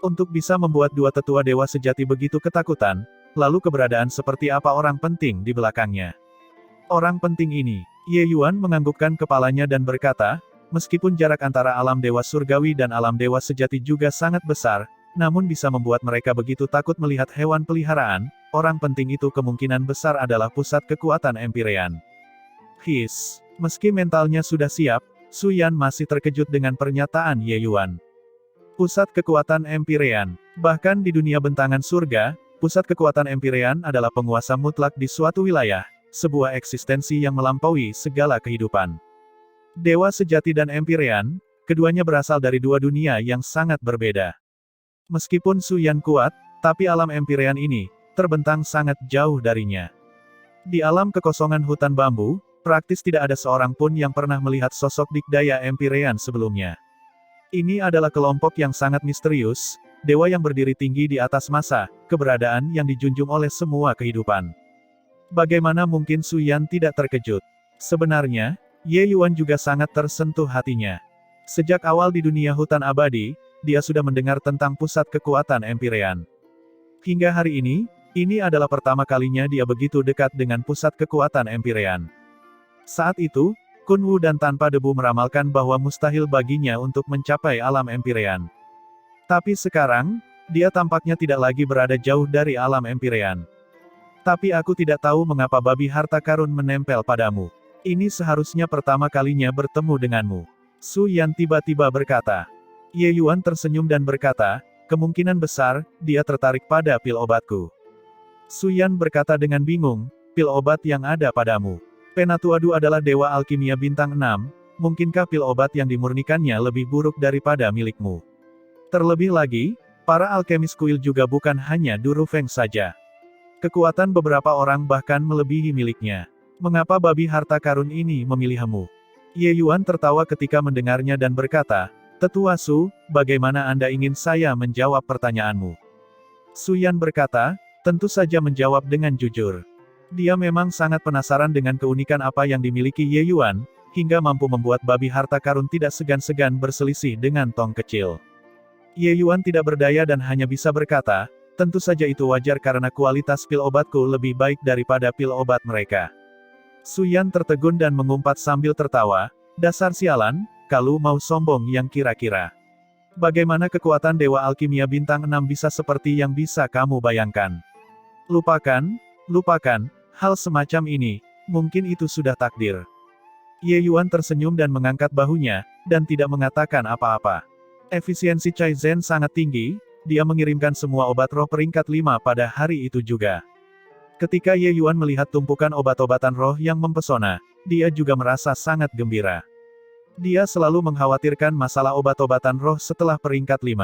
Untuk bisa membuat dua tetua dewa sejati begitu ketakutan, lalu keberadaan seperti apa orang penting di belakangnya? Orang penting ini, Ye Yuan menganggukkan kepalanya dan berkata, meskipun jarak antara alam dewa surgawi dan alam dewa sejati juga sangat besar, namun bisa membuat mereka begitu takut melihat hewan peliharaan, orang penting itu kemungkinan besar adalah pusat kekuatan Empyrean. Meski mentalnya sudah siap, Su Yan masih terkejut dengan pernyataan Ye Yuan. Pusat kekuatan Empyrean. Bahkan di dunia bentangan surga, pusat kekuatan Empyrean adalah penguasa mutlak di suatu wilayah, sebuah eksistensi yang melampaui segala kehidupan. Dewa sejati dan Empyrean, keduanya berasal dari dua dunia yang sangat berbeda. Meskipun Su Yan kuat, tapi alam Empyrean ini, terbentang sangat jauh darinya. Di alam kekosongan hutan bambu, praktis tidak ada seorang pun yang pernah melihat sosok dikdaya Empyrean sebelumnya. Ini adalah kelompok yang sangat misterius, dewa yang berdiri tinggi di atas masa, keberadaan yang dijunjung oleh semua kehidupan. Bagaimana mungkin Su Yan tidak terkejut? Sebenarnya, Ye Yuan juga sangat tersentuh hatinya. Sejak awal di dunia hutan abadi, dia sudah mendengar tentang pusat kekuatan Empyrean. Hingga hari ini adalah pertama kalinya dia begitu dekat dengan pusat kekuatan Empyrean. Saat itu, Kun Wu dan Tanpa Debu meramalkan bahwa mustahil baginya untuk mencapai alam Empyrean. Tapi sekarang, dia tampaknya tidak lagi berada jauh dari alam Empyrean. Tapi aku tidak tahu mengapa babi harta karun menempel padamu. Ini seharusnya pertama kalinya bertemu denganmu. Su Yan tiba-tiba berkata. Ye Yuan tersenyum dan berkata, kemungkinan besar, dia tertarik pada pil obatku. Su Yan berkata dengan bingung, pil obat yang ada padamu. Penatuadu adalah dewa alkimia bintang 6, mungkinkah pil obat yang dimurnikannya lebih buruk daripada milikmu? Terlebih lagi, para alkemis kuil juga bukan hanya Duru Feng saja. Kekuatan beberapa orang bahkan melebihi miliknya. Mengapa babi harta karun ini memilihmu? Ye Yuan tertawa ketika mendengarnya dan berkata, Tetua Su, bagaimana Anda ingin saya menjawab pertanyaanmu? Su Yan berkata, tentu saja menjawab dengan jujur. Dia memang sangat penasaran dengan keunikan apa yang dimiliki Ye Yuan, hingga mampu membuat babi harta karun tidak segan-segan berselisih dengan Tong kecil. Ye Yuan tidak berdaya dan hanya bisa berkata, tentu saja itu wajar karena kualitas pil obatku lebih baik daripada pil obat mereka. Su Yan tertegun dan mengumpat sambil tertawa, dasar sialan, kalau mau sombong yang kira-kira. Bagaimana kekuatan dewa alkimia bintang 6 bisa seperti yang bisa kamu bayangkan? Lupakan, hal semacam ini, mungkin itu sudah takdir. Ye Yuan tersenyum dan mengangkat bahunya, dan tidak mengatakan apa-apa. Efisiensi Cai Zhen sangat tinggi, dia mengirimkan semua obat roh peringkat 5 pada hari itu juga. Ketika Ye Yuan melihat tumpukan obat-obatan roh yang mempesona, dia juga merasa sangat gembira. Dia selalu mengkhawatirkan masalah obat-obatan roh setelah peringkat 5.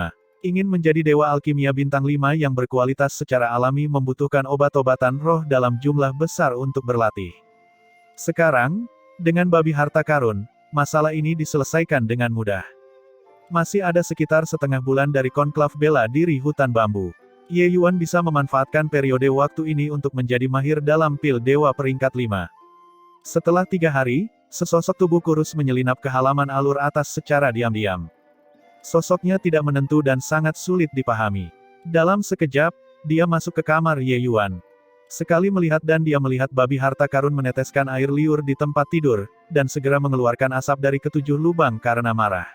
Ingin menjadi dewa alkimia bintang 5 yang berkualitas secara alami membutuhkan obat-obatan roh dalam jumlah besar untuk berlatih. Sekarang, dengan babi harta karun, masalah ini diselesaikan dengan mudah. Masih ada sekitar setengah bulan dari konklav bela diri hutan bambu. Ye Yuan bisa memanfaatkan periode waktu ini untuk menjadi mahir dalam pil dewa peringkat 5. Setelah 3 hari, sesosok tubuh kurus menyelinap ke halaman alur atas secara diam-diam. Sosoknya tidak menentu dan sangat sulit dipahami. Dalam sekejap, dia masuk ke kamar Ye Yuan. Sekali melihat dan dia melihat babi harta karun meneteskan air liur di tempat tidur, dan segera mengeluarkan asap dari ketujuh lubang karena marah.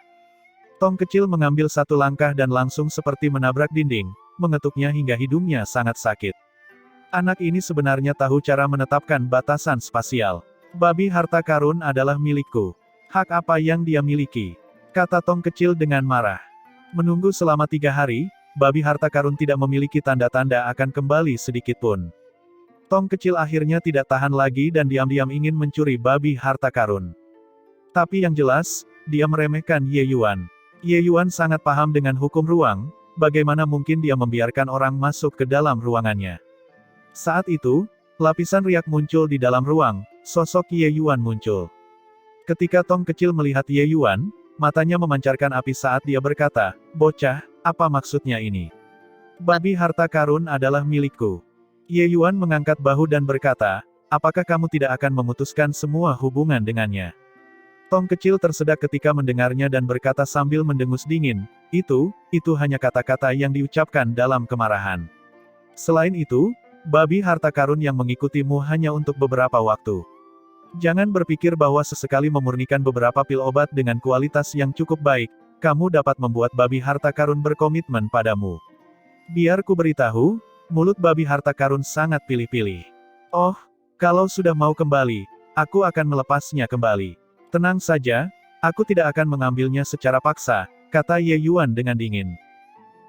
Tong kecil mengambil satu langkah dan langsung seperti menabrak dinding, mengetuknya hingga hidungnya sangat sakit. Anak ini sebenarnya tahu cara menetapkan batasan spasial. Babi harta karun adalah milikku. Hak apa yang dia miliki? Kata Tong kecil dengan marah. Menunggu selama 3 hari, babi harta karun tidak memiliki tanda-tanda akan kembali sedikitpun. Tong kecil akhirnya tidak tahan lagi dan diam-diam ingin mencuri babi harta karun. Tapi yang jelas, dia meremehkan Ye Yuan. Ye Yuan sangat paham dengan hukum ruang, bagaimana mungkin dia membiarkan orang masuk ke dalam ruangannya. Saat itu, lapisan riak muncul di dalam ruang, sosok Ye Yuan muncul. Ketika Tong kecil melihat Ye Yuan, matanya memancarkan api saat dia berkata, bocah, apa maksudnya ini? Babi harta karun adalah milikku. Ye Yuan mengangkat bahu dan berkata, apakah kamu tidak akan memutuskan semua hubungan dengannya? Tong kecil tersedak ketika mendengarnya dan berkata sambil mendengus dingin, itu hanya kata-kata yang diucapkan dalam kemarahan. Selain itu, babi harta karun yang mengikutimu hanya untuk beberapa waktu. Jangan berpikir bahwa sesekali memurnikan beberapa pil obat dengan kualitas yang cukup baik, kamu dapat membuat babi harta karun berkomitmen padamu. Biar ku beritahu, mulut babi harta karun sangat pilih-pilih. Oh, kalau sudah mau kembali, aku akan melepasnya kembali. Tenang saja, aku tidak akan mengambilnya secara paksa, kata Ye Yuan dengan dingin.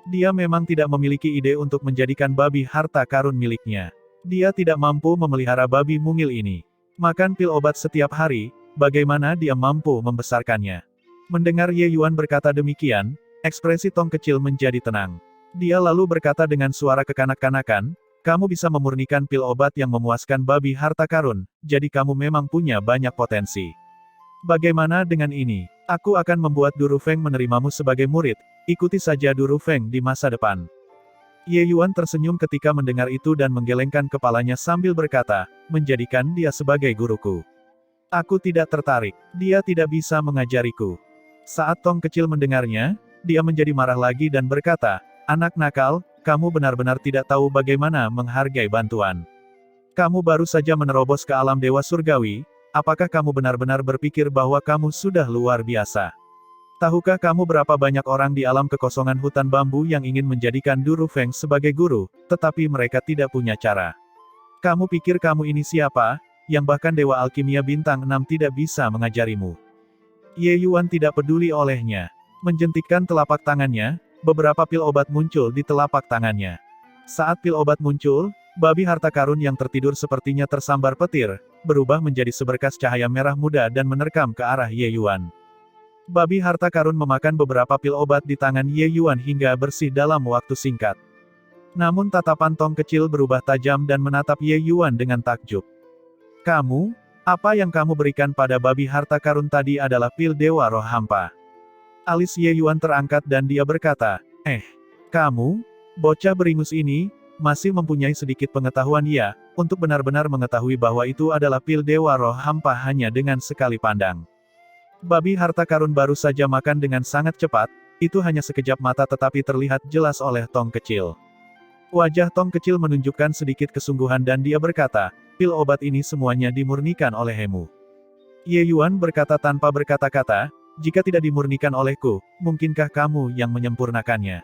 Dia memang tidak memiliki ide untuk menjadikan babi harta karun miliknya. Dia tidak mampu memelihara babi mungil ini. Makan pil obat setiap hari, bagaimana dia mampu membesarkannya? Mendengar Ye Yuan berkata demikian, ekspresi Tong kecil menjadi tenang. Dia lalu berkata dengan suara kekanak-kanakan, kamu bisa memurnikan pil obat yang memuaskan babi harta karun, jadi kamu memang punya banyak potensi. Bagaimana dengan ini? Aku akan membuat Duru Feng menerimamu sebagai murid, ikuti saja Duru Feng di masa depan. Ye Yuan tersenyum ketika mendengar itu dan menggelengkan kepalanya sambil berkata, menjadikan dia sebagai guruku. Aku tidak tertarik, dia tidak bisa mengajariku. Saat Tong kecil mendengarnya, dia menjadi marah lagi dan berkata, anak nakal, kamu benar-benar tidak tahu bagaimana menghargai bantuan. Kamu baru saja menerobos ke alam dewa surgawi, apakah kamu benar-benar berpikir bahwa kamu sudah luar biasa? Tahukah kamu berapa banyak orang di alam kekosongan hutan bambu yang ingin menjadikan Duru Feng sebagai guru, tetapi mereka tidak punya cara? Kamu pikir kamu ini siapa, yang bahkan Dewa Alkimia Bintang 6 tidak bisa mengajarimu? Ye Yuan tidak peduli olehnya. Menjentikkan telapak tangannya, beberapa pil obat muncul di telapak tangannya. Saat pil obat muncul, babi harta karun yang tertidur sepertinya tersambar petir, berubah menjadi seberkas cahaya merah muda dan menerkam ke arah Ye Yuan. Babi harta karun memakan beberapa pil obat di tangan Ye Yuan hingga bersih dalam waktu singkat. Namun tatapan Tong kecil berubah tajam dan menatap Ye Yuan dengan takjub. Kamu, apa yang kamu berikan pada babi harta karun tadi adalah pil dewa roh hampa. Alis Ye Yuan terangkat dan dia berkata, kamu, bocah beringus ini, masih mempunyai sedikit pengetahuan ya, untuk benar-benar mengetahui bahwa itu adalah pil dewa roh hampa hanya dengan sekali pandang. Babi harta karun baru saja makan dengan sangat cepat, itu hanya sekejap mata tetapi terlihat jelas oleh Tong kecil. Wajah Tong kecil menunjukkan sedikit kesungguhan dan dia berkata, pil obat ini semuanya dimurnikan olehmu. Ye Yuan berkata tanpa berkata-kata, jika tidak dimurnikan olehku, mungkinkah kamu yang menyempurnakannya?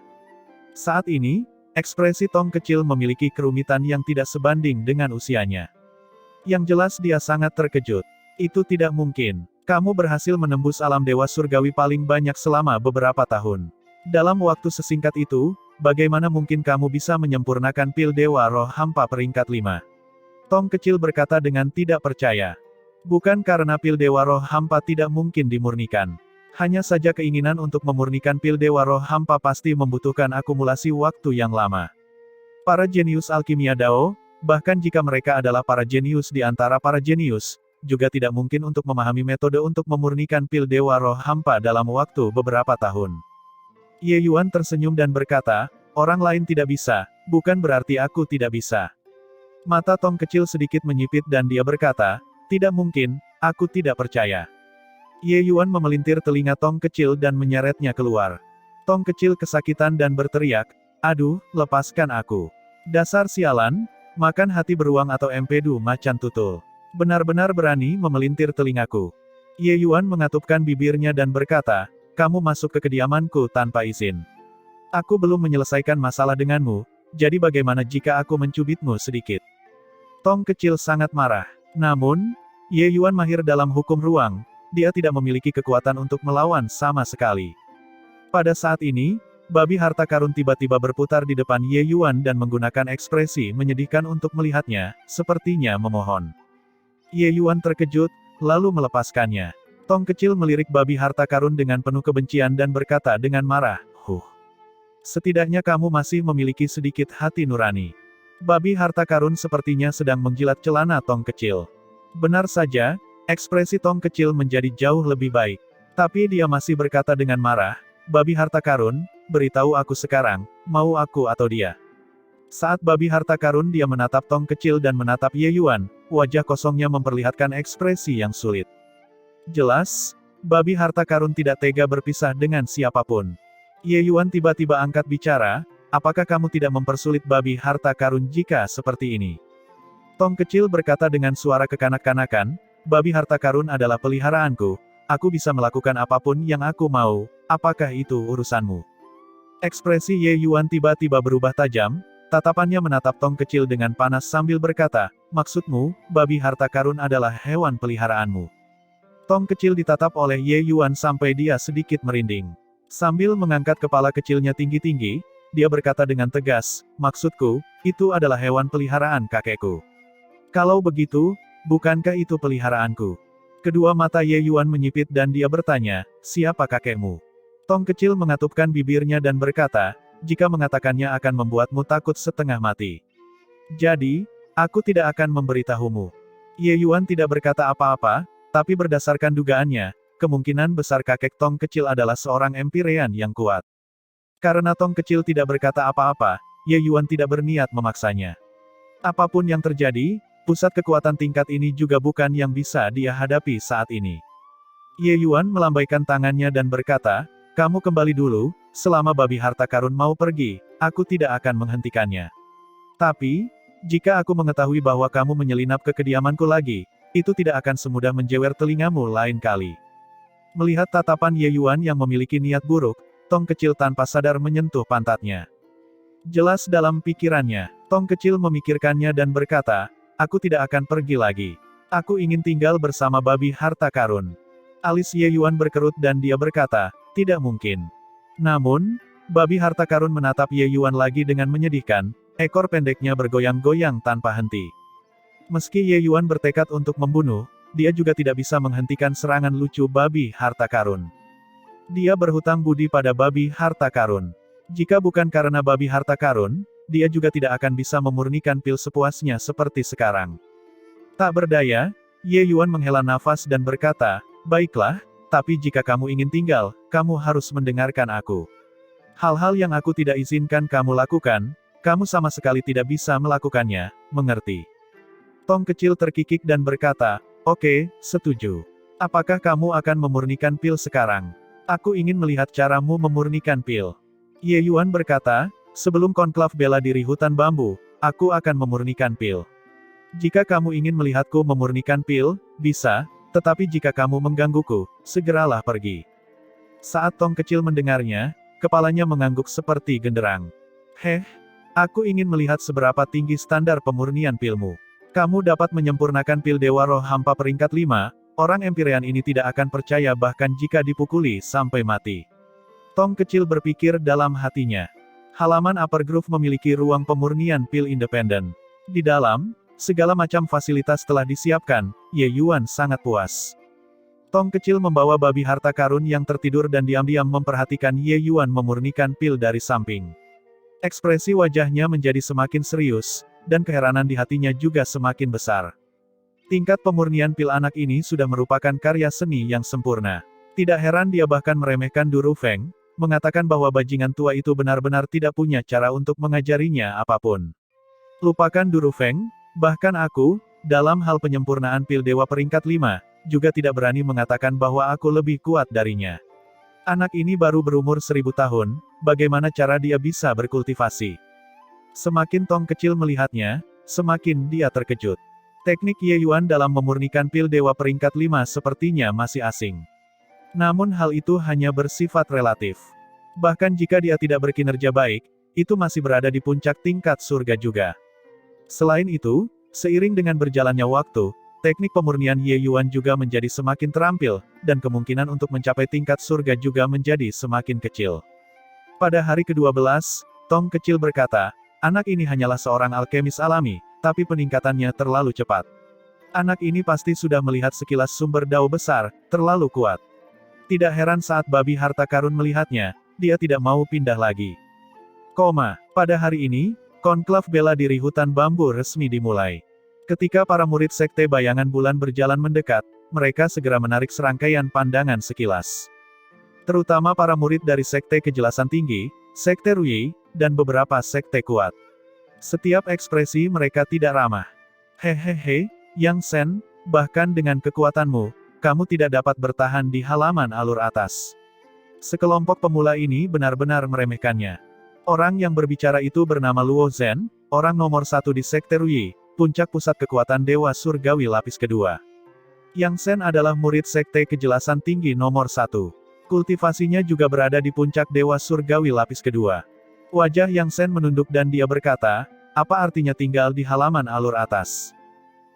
Saat ini, ekspresi Tong kecil memiliki kerumitan yang tidak sebanding dengan usianya. Yang jelas dia sangat terkejut. Itu tidak mungkin. Kamu berhasil menembus alam dewa surgawi paling banyak selama beberapa tahun. Dalam waktu sesingkat itu, bagaimana mungkin kamu bisa menyempurnakan pil dewa roh hampa peringkat 5? Tong kecil berkata dengan tidak percaya. Bukan karena pil dewa roh hampa tidak mungkin dimurnikan. Hanya saja keinginan untuk memurnikan pil dewa roh hampa pasti membutuhkan akumulasi waktu yang lama. Para jenius alkimia Dao, bahkan jika mereka adalah para jenius di antara para jenius, juga tidak mungkin untuk memahami metode untuk memurnikan pil dewa roh hampa dalam waktu beberapa tahun. Ye Yuan tersenyum dan berkata, orang lain tidak bisa, bukan berarti aku tidak bisa. Mata Tong kecil sedikit menyipit dan dia berkata, tidak mungkin, aku tidak percaya. Ye Yuan memelintir telinga Tong kecil dan menyeretnya keluar. Tong kecil kesakitan dan berteriak, aduh, lepaskan aku. Dasar sialan, makan hati beruang atau empedu macan tutul. Benar-benar berani memelintir telingaku. Ye Yuan mengatupkan bibirnya dan berkata, kamu masuk ke kediamanku tanpa izin. Aku belum menyelesaikan masalah denganmu, jadi bagaimana jika aku mencubitmu sedikit? Tong kecil sangat marah. Namun, Ye Yuan mahir dalam hukum ruang, dia tidak memiliki kekuatan untuk melawan sama sekali. Pada saat ini, babi harta karun tiba-tiba berputar di depan Ye Yuan dan menggunakan ekspresi menyedihkan untuk melihatnya, sepertinya memohon. Ye Yuan terkejut, lalu melepaskannya. Tong kecil melirik babi harta karun dengan penuh kebencian dan berkata dengan marah, setidaknya kamu masih memiliki sedikit hati nurani. Babi harta karun sepertinya sedang menjilat celana Tong kecil. Benar saja, ekspresi Tong kecil menjadi jauh lebih baik. Tapi dia masih berkata dengan marah, babi harta karun, beritahu aku sekarang, mau aku atau dia? Saat babi harta karun dia menatap Tong kecil dan menatap Ye Yuan, wajah kosongnya memperlihatkan ekspresi yang sulit. Jelas, Babi harta karun tidak tega berpisah dengan siapapun. Ye Yuan tiba-tiba angkat bicara, apakah kamu tidak mempersulit babi harta karun jika seperti ini? Tong kecil berkata dengan suara kekanak-kanakan, babi harta karun adalah peliharaanku, aku bisa melakukan apapun yang aku mau, apakah itu urusanmu? Ekspresi Ye Yuan tiba-tiba berubah tajam, tatapannya menatap Tong kecil dengan panas sambil berkata, maksudmu, babi harta karun adalah hewan peliharaanmu? Tong kecil ditatap oleh Ye Yuan sampai dia sedikit merinding. Sambil mengangkat kepala kecilnya tinggi-tinggi, dia berkata dengan tegas, maksudku, itu adalah hewan peliharaan kakekku. Kalau begitu, bukankah itu peliharaanku? Kedua mata Ye Yuan menyipit dan dia bertanya, siapa kakekmu? Tong kecil mengatupkan bibirnya dan berkata, jika mengatakannya akan membuatmu takut setengah mati. Jadi, aku tidak akan memberitahumu. Ye Yuan tidak berkata apa-apa, tapi berdasarkan dugaannya, kemungkinan besar kakek Tong kecil adalah seorang Empirean yang kuat. Karena Tong kecil tidak berkata apa-apa, Ye Yuan tidak berniat memaksanya. Apapun yang terjadi, pusat kekuatan tingkat ini juga bukan yang bisa dia hadapi saat ini. Ye Yuan melambaikan tangannya dan berkata, kamu kembali dulu, selama babi harta karun mau pergi, aku tidak akan menghentikannya. Tapi, jika aku mengetahui bahwa kamu menyelinap ke kediamanku lagi, itu tidak akan semudah menjewer telingamu lain kali. Melihat tatapan Ye Yuan yang memiliki niat buruk, Tong kecil tanpa sadar menyentuh pantatnya. Jelas dalam pikirannya, Tong kecil memikirkannya dan berkata, aku tidak akan pergi lagi. Aku ingin tinggal bersama babi harta karun. Alis Ye Yuan berkerut dan dia berkata, tidak mungkin. Namun, babi harta karun menatap Ye Yuan lagi dengan menyedihkan, ekor pendeknya bergoyang-goyang tanpa henti. Meski Ye Yuan bertekad untuk membunuh, dia juga tidak bisa menghentikan serangan lucu babi harta karun. Dia berhutang budi pada babi harta karun. Jika bukan karena babi harta karun, dia juga tidak akan bisa memurnikan pil sepuasnya seperti sekarang. Tak berdaya, Ye Yuan menghela nafas dan berkata, baiklah, tapi jika kamu ingin tinggal, kamu harus mendengarkan aku. Hal-hal yang aku tidak izinkan kamu lakukan, kamu sama sekali tidak bisa melakukannya, mengerti? Tong kecil terkikik dan berkata, oke, setuju. Apakah kamu akan memurnikan pil sekarang? Aku ingin melihat caramu memurnikan pil. Ye Yuan berkata, sebelum konklav bela diri hutan bambu, aku akan memurnikan pil. Jika kamu ingin melihatku memurnikan pil, bisa, tetapi jika kamu menggangguku, segeralah pergi. Saat Tong kecil mendengarnya, kepalanya mengangguk seperti genderang. Aku ingin melihat seberapa tinggi standar pemurnian pilmu. Kamu dapat menyempurnakan pil Dewa Roh Hampa peringkat 5, orang Empirean ini tidak akan percaya bahkan jika dipukuli sampai mati. Tong kecil berpikir dalam hatinya. Halaman Upper Grove memiliki ruang pemurnian pil independen. Di dalam, segala macam fasilitas telah disiapkan, Ye Yuan sangat puas. Tong kecil membawa babi harta karun yang tertidur dan diam-diam memperhatikan Ye Yuan memurnikan pil dari samping. Ekspresi wajahnya menjadi semakin serius, dan keheranan di hatinya juga semakin besar. Tingkat pemurnian pil anak ini sudah merupakan karya seni yang sempurna. Tidak heran dia bahkan meremehkan Du Rufeng, mengatakan bahwa bajingan tua itu benar-benar tidak punya cara untuk mengajarinya apapun. Lupakan Du Rufeng, bahkan aku, dalam hal penyempurnaan pil dewa peringkat 5, juga tidak berani mengatakan bahwa aku lebih kuat darinya. Anak ini baru berumur 1000 tahun, bagaimana cara dia bisa berkultivasi? Semakin Tong kecil melihatnya, semakin dia terkejut. Teknik Ye Yuan dalam memurnikan pil dewa peringkat 5 sepertinya masih asing. Namun hal itu hanya bersifat relatif. Bahkan jika dia tidak berkinerja baik, itu masih berada di puncak tingkat surga juga. Selain itu, seiring dengan berjalannya waktu, teknik pemurnian Ye Yuan juga menjadi semakin terampil, dan kemungkinan untuk mencapai tingkat surga juga menjadi semakin kecil. Pada hari ke-12, Tong kecil berkata, anak ini hanyalah seorang alkemis alami, tapi peningkatannya terlalu cepat. Anak ini pasti sudah melihat sekilas sumber dao besar, terlalu kuat. Tidak heran saat babi harta karun melihatnya, dia tidak mau pindah lagi. Pada hari ini, konklav bela diri hutan bambu resmi dimulai. Ketika para murid Sekte Bayangan Bulan berjalan mendekat, mereka segera menarik serangkaian pandangan sekilas. Terutama para murid dari Sekte Kejelasan Tinggi, Sekte Ruyi, dan beberapa sekte kuat. Setiap ekspresi mereka tidak ramah. Hehehe, Yang Sen, bahkan dengan kekuatanmu, kamu tidak dapat bertahan di halaman alur atas. Sekelompok pemula ini benar-benar meremehkannya. Orang yang berbicara itu bernama Luo Zhen, orang nomor 1 di Sekte Ruyi, puncak pusat kekuatan Dewa Surgawi lapis kedua. Yang Zhen adalah murid Sekte Kejelasan Tinggi nomor 1. Kultivasinya juga berada di puncak Dewa Surgawi lapis kedua. Wajah Yang Zhen menunduk dan dia berkata, apa artinya tinggal di halaman alur atas?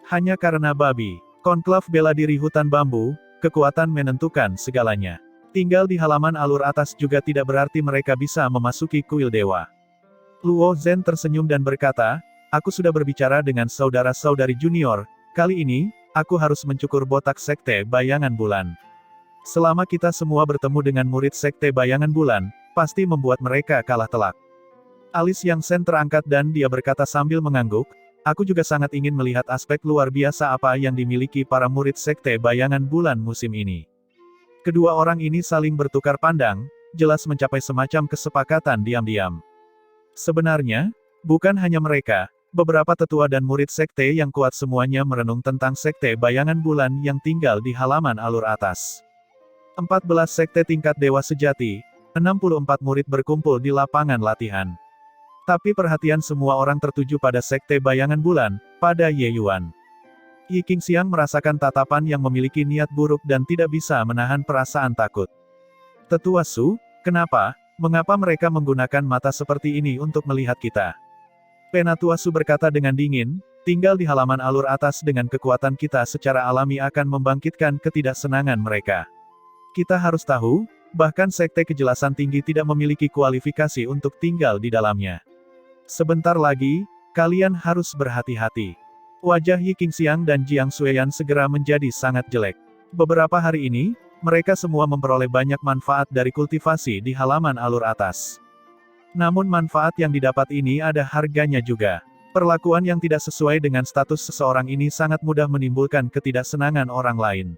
Hanya karena babi. Konklav bela diri hutan bambu, kekuatan menentukan segalanya. Tinggal di halaman alur atas juga tidak berarti mereka bisa memasuki kuil dewa. Luo Zhen tersenyum dan berkata, aku sudah berbicara dengan saudara-saudari junior, kali ini, aku harus mencukur botak Sekte Bayangan Bulan. Selama kita semua bertemu dengan murid Sekte Bayangan Bulan, pasti membuat mereka kalah telak. Alis Yang Zhen terangkat dan dia berkata sambil mengangguk, aku juga sangat ingin melihat aspek luar biasa apa yang dimiliki para murid Sekte Bayangan Bulan musim ini. Kedua orang ini saling bertukar pandang, jelas mencapai semacam kesepakatan diam-diam. Sebenarnya, bukan hanya mereka, beberapa tetua dan murid Sekte yang kuat semuanya merenung tentang Sekte Bayangan Bulan yang tinggal di halaman alur atas. 14 Sekte tingkat Dewa Sejati, 64 murid berkumpul di lapangan latihan. Tapi perhatian semua orang tertuju pada Sekte Bayangan Bulan, pada Ye Yuan. Yi Qingxiang merasakan tatapan yang memiliki niat buruk dan tidak bisa menahan perasaan takut. Tetua Su, kenapa? Mengapa mereka menggunakan mata seperti ini untuk melihat kita? Penatua Su berkata dengan dingin, tinggal di halaman alur atas dengan kekuatan kita secara alami akan membangkitkan ketidaksenangan mereka. Kita harus tahu, bahkan Sekte Kejelasan Tinggi tidak memiliki kualifikasi untuk tinggal di dalamnya. Sebentar lagi, kalian harus berhati-hati. Wajah Yi Qingxiang dan Jiang Xueyan segera menjadi sangat jelek. Beberapa hari ini, mereka semua memperoleh banyak manfaat dari kultivasi di halaman alur atas. Namun manfaat yang didapat ini ada harganya juga. Perlakuan yang tidak sesuai dengan status seseorang ini sangat mudah menimbulkan ketidaksenangan orang lain.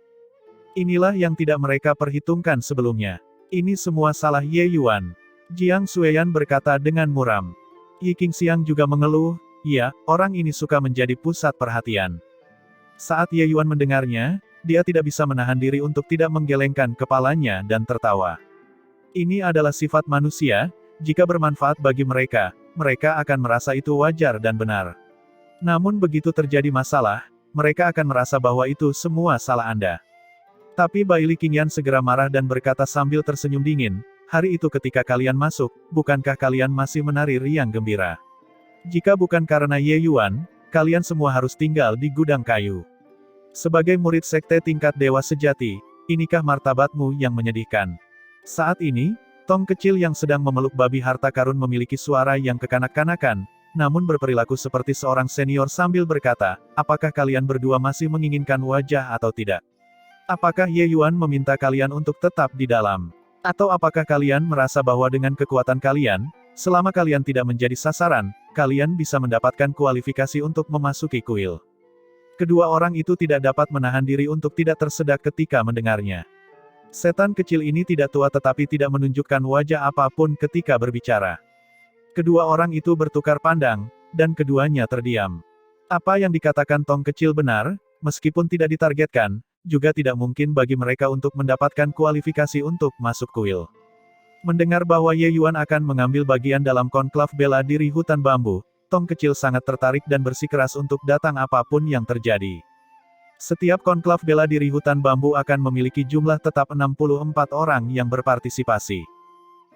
Inilah yang tidak mereka perhitungkan sebelumnya. Ini semua salah Ye Yuan. Jiang Xueyan berkata dengan muram. Yi Qingxiang juga mengeluh, iya, orang ini suka menjadi pusat perhatian. Saat Ye Yuan mendengarnya, dia tidak bisa menahan diri untuk tidak menggelengkan kepalanya dan tertawa. Ini adalah sifat manusia, jika bermanfaat bagi mereka, mereka akan merasa itu wajar dan benar. Namun begitu terjadi masalah, mereka akan merasa bahwa itu semua salah Anda. Tapi Bai Li Qingyan segera marah dan berkata sambil tersenyum dingin, hari itu ketika kalian masuk, bukankah kalian masih menari riang gembira? Jika bukan karena Ye Yuan, kalian semua harus tinggal di gudang kayu. Sebagai murid Sekte tingkat Dewa Sejati, inikah martabatmu yang menyedihkan? Saat ini, Tong kecil yang sedang memeluk babi harta karun memiliki suara yang kekanak-kanakan, namun berperilaku seperti seorang senior sambil berkata, apakah kalian berdua masih menginginkan wajah atau tidak? Apakah Ye Yuan meminta kalian untuk tetap di dalam? Atau apakah kalian merasa bahwa dengan kekuatan kalian, selama kalian tidak menjadi sasaran, kalian bisa mendapatkan kualifikasi untuk memasuki kuil? Kedua orang itu tidak dapat menahan diri untuk tidak tersedak ketika mendengarnya. Setan kecil ini tidak tua tetapi tidak menunjukkan wajah apapun ketika berbicara. Kedua orang itu bertukar pandang, dan keduanya terdiam. Apa yang dikatakan Tong kecil benar, meskipun tidak ditargetkan, juga tidak mungkin bagi mereka untuk mendapatkan kualifikasi untuk masuk kuil. Mendengar bahwa Ye Yuan akan mengambil bagian dalam konklav bela diri hutan bambu, Tong kecil sangat tertarik dan bersikeras untuk datang apapun yang terjadi. Setiap konklav bela diri hutan bambu akan memiliki jumlah tetap 64 orang yang berpartisipasi.